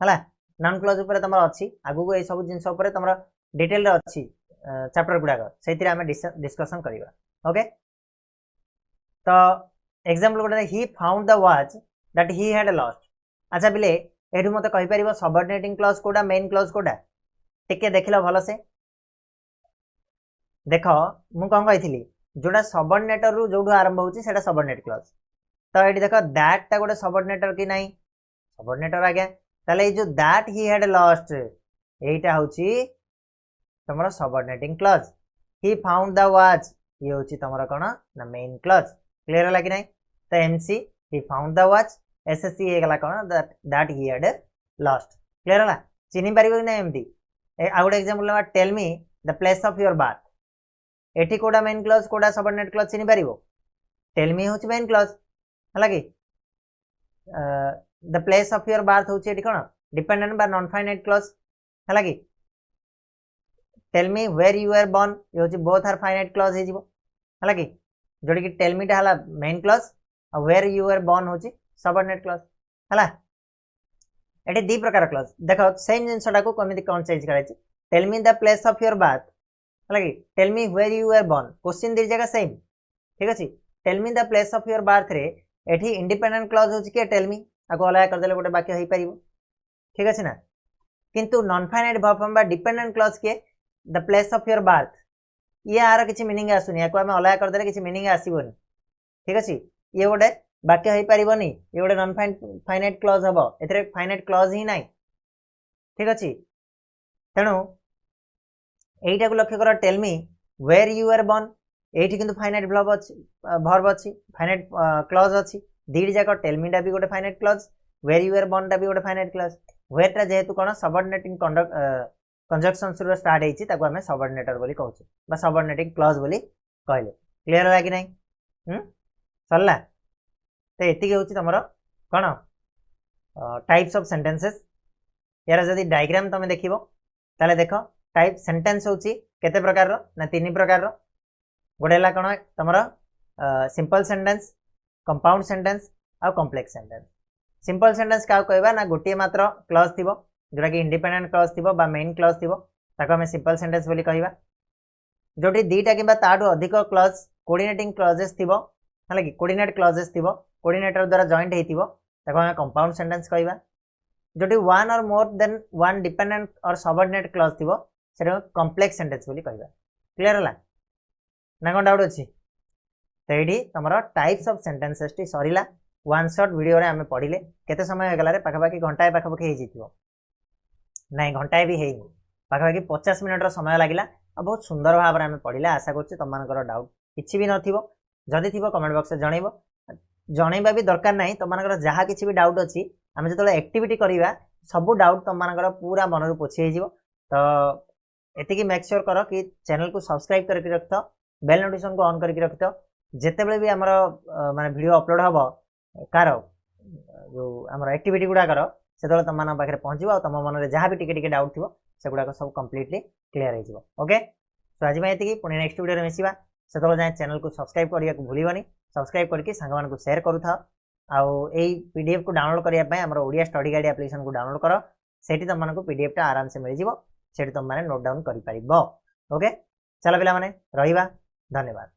हला नाउन क्लॉज ऊपर तमरा अछि आगु को ए सब जिंस ऊपर तमरा डिटेल रे अछि चैप्टर गुडा को सेतिरे हमें डिस्कशन करिबा ओके तो एग्जांपल गुडा he found the watch that he had lost अच्छा बिले एठु मते कहि परिबो सबऑर्डिनेटिंग क्लॉज कोडा मेन क्लॉज कोडा टिके देखिलो भलो से देखो मु कौन कही जोटा सबऑर्डिनेटर रु जो आरंभ होची सेटा सबऑर्डिनेट क्लॉज तो ये देखो दैट ता गोटे सबऑर्डिनेटर कि नहीं सबऑर्डिनेटर आ गया ताले जो दैट ही हैड लॉस्ट एटा होची तमरा subordinating clause he found the watch ये होची तमरा कोन ना मेन क्लॉज क्लियर होला कि नहीं तो MC he found the watch SSC हे गला कोन that he had lost clear होला चिन्हि पारिबो कि नहीं एमती आ गोटे एग्जांपल लेवा tell me the place of your birth एठी कोडा मेन क्लॉज कोडा सबऑर्डिनेट क्लॉज चिन्हि पारिबो टेल मी होची मेन क्लॉज हला कि the place of your birth होची एठी कोन डिपेंडेंट बा नॉन फाइनाइट क्लॉज हला कि tell me where you are born ये होची बोथ आर फाइनाइट क्लॉज हे जिवो हला कि जोडी कि टेल मी टा हला मेन क्लॉज और वेयर यू आर बोर्न होची सबऑर्डिनेट क्लॉज हला एठी दी प्रकार क्लॉज देखो सेम जिंसटा को कमिति कोन चेंज कराइछि tell me the place of your birth लगी tell me where you are born question दी जगह सेम ठीक अछि tell me the place of your birth रे एठी इंडिपेंडेंट क्लॉज होची के टेल मी आको अलग कर देले गोटे वाक्य होई परिबो ठीक अछि ना किंतु नॉन फाइनाइट वर्ब फॉर्म बा डिपेंडेंट क्लॉज के the place of your birth ये आर किछि मीनिंग आसुनी याको हम अलग कर देले किछि मीनिंग आसीबोनी ठीक अछि ये गोटे वाक्य होई परिबोनी ये गोटे नॉन फाइनाइट क्लॉज हबो एथरे फाइनाइट क्लॉज ही नाही ठीक अछि तेनु एटा को लक्ष्य कर tell me where you are born एठी किंतु फाइनाइट वर्ब अछि फाइनाइट क्लॉज अछि दीड जाक टेल मी डा भी गोटे finite clause where you are born डा भी गोटे फाइनाइट क्लॉज वेयर टा जेहेतु कोन सबऑर्डिनेटिंग कंजक्शन शुरू स्टार्ट हेछि ताको हमें सबऑर्डिनेटर बोली कहउछु बा सबऑर्डिनेटिंग क्लॉज बोली कहले क्लियर होला कि नहीं सरला तो एतिके होछि तमरो कोन टाइप्स ऑफ सेंटेंसेस यार जदी डायग्राम तमे देखिबो ताले देखो टाइप सेंटेंस होची केते प्रकार रो ना तीन प्रकार रो गोडेला कोन तमरो सिंपल सेंटेंस कंपाउंड सेंटेंस आ कॉम्प्लेक्स सेंटेंस सिंपल सेंटेंस का कहबा ना गोटे मात्र क्लॉज थिबो जोटा कि इंडिपेंडेंट क्लॉज थिबो बा मेन क्लॉज थिबो ताको हमें सिंपल सेंटेंस बोली कहबा जोटी दीटा किबा ताडो अधिक क्लॉज कोऑर्डिनेटिंग क्लॉजेस थिबो हला कि कोऑर्डिनेट क्लॉजेस थिबो कोऑर्डिनेटर द्वारा जॉइंट हेतिबो ताको हमें कंपाउंड सेंटेंस कहबा जोटी वन और मोर देन वन डिपेंडेंट और सबऑर्डिनेट क्लॉज थिबो सेटा कॉम्प्लेक्स सेंटेंस बोली कहबा क्लियर है ना कौन डाउट अच्छी तो ये तुम टाइप्स ऑफ सेंटेंसेस टी सरला वन शॉट वीडियो रे आमे पढ़िले केते समय हो गला पाखापाखि घंटाए पाखापाखि हो नहीं घंटाए भी है पाखापाखि 50 मिनट समय लगिला और बहुत सुंदर भाव में पढ़िला आशा कर तुम डाउट किसी भी नथिबो जदि थी कमेंट बॉक्स में जनइब जनइबा भी दरकार नहीं तुम जहाँ किसी भी डाउट अच्छी आम जो एक्टिविटी करवा सब डाउट तुम पूरा मन पोछी हो तो एतिकी मेक श्योर कर कि चैनल को सब्सक्राइब करके रख बेल नोटिफिकेशन को ऑन करके रख जितेबले भी आमर माने वीडियो अपलोड हम कार जो आमर एक्टिविटी गुड़ा कर से तुम पाखे पहुँचो तुम मन में जहाँ भी टिके डाउट थी से गुड़ाक सब कम्प्लीटली क्लीयर हो ओके तो आज ये पुणी नेक्स्ट वीडियो मिसिबा से जाए चैनल को सब्सक्राइब करने को भूलनी सब्सक्राइब करके सांग को शेयर करूँ आई पीडीएफ को डाउनलोड करने आम ओडिया स्टडी गाइड एप्लिकेशन को डाउनलोड कर से तुमको पीडीएफ टा आराम से मिल जाव से तुम नोट डाउन कर ओके चलो पिला माने रहिबा धन्यवाद।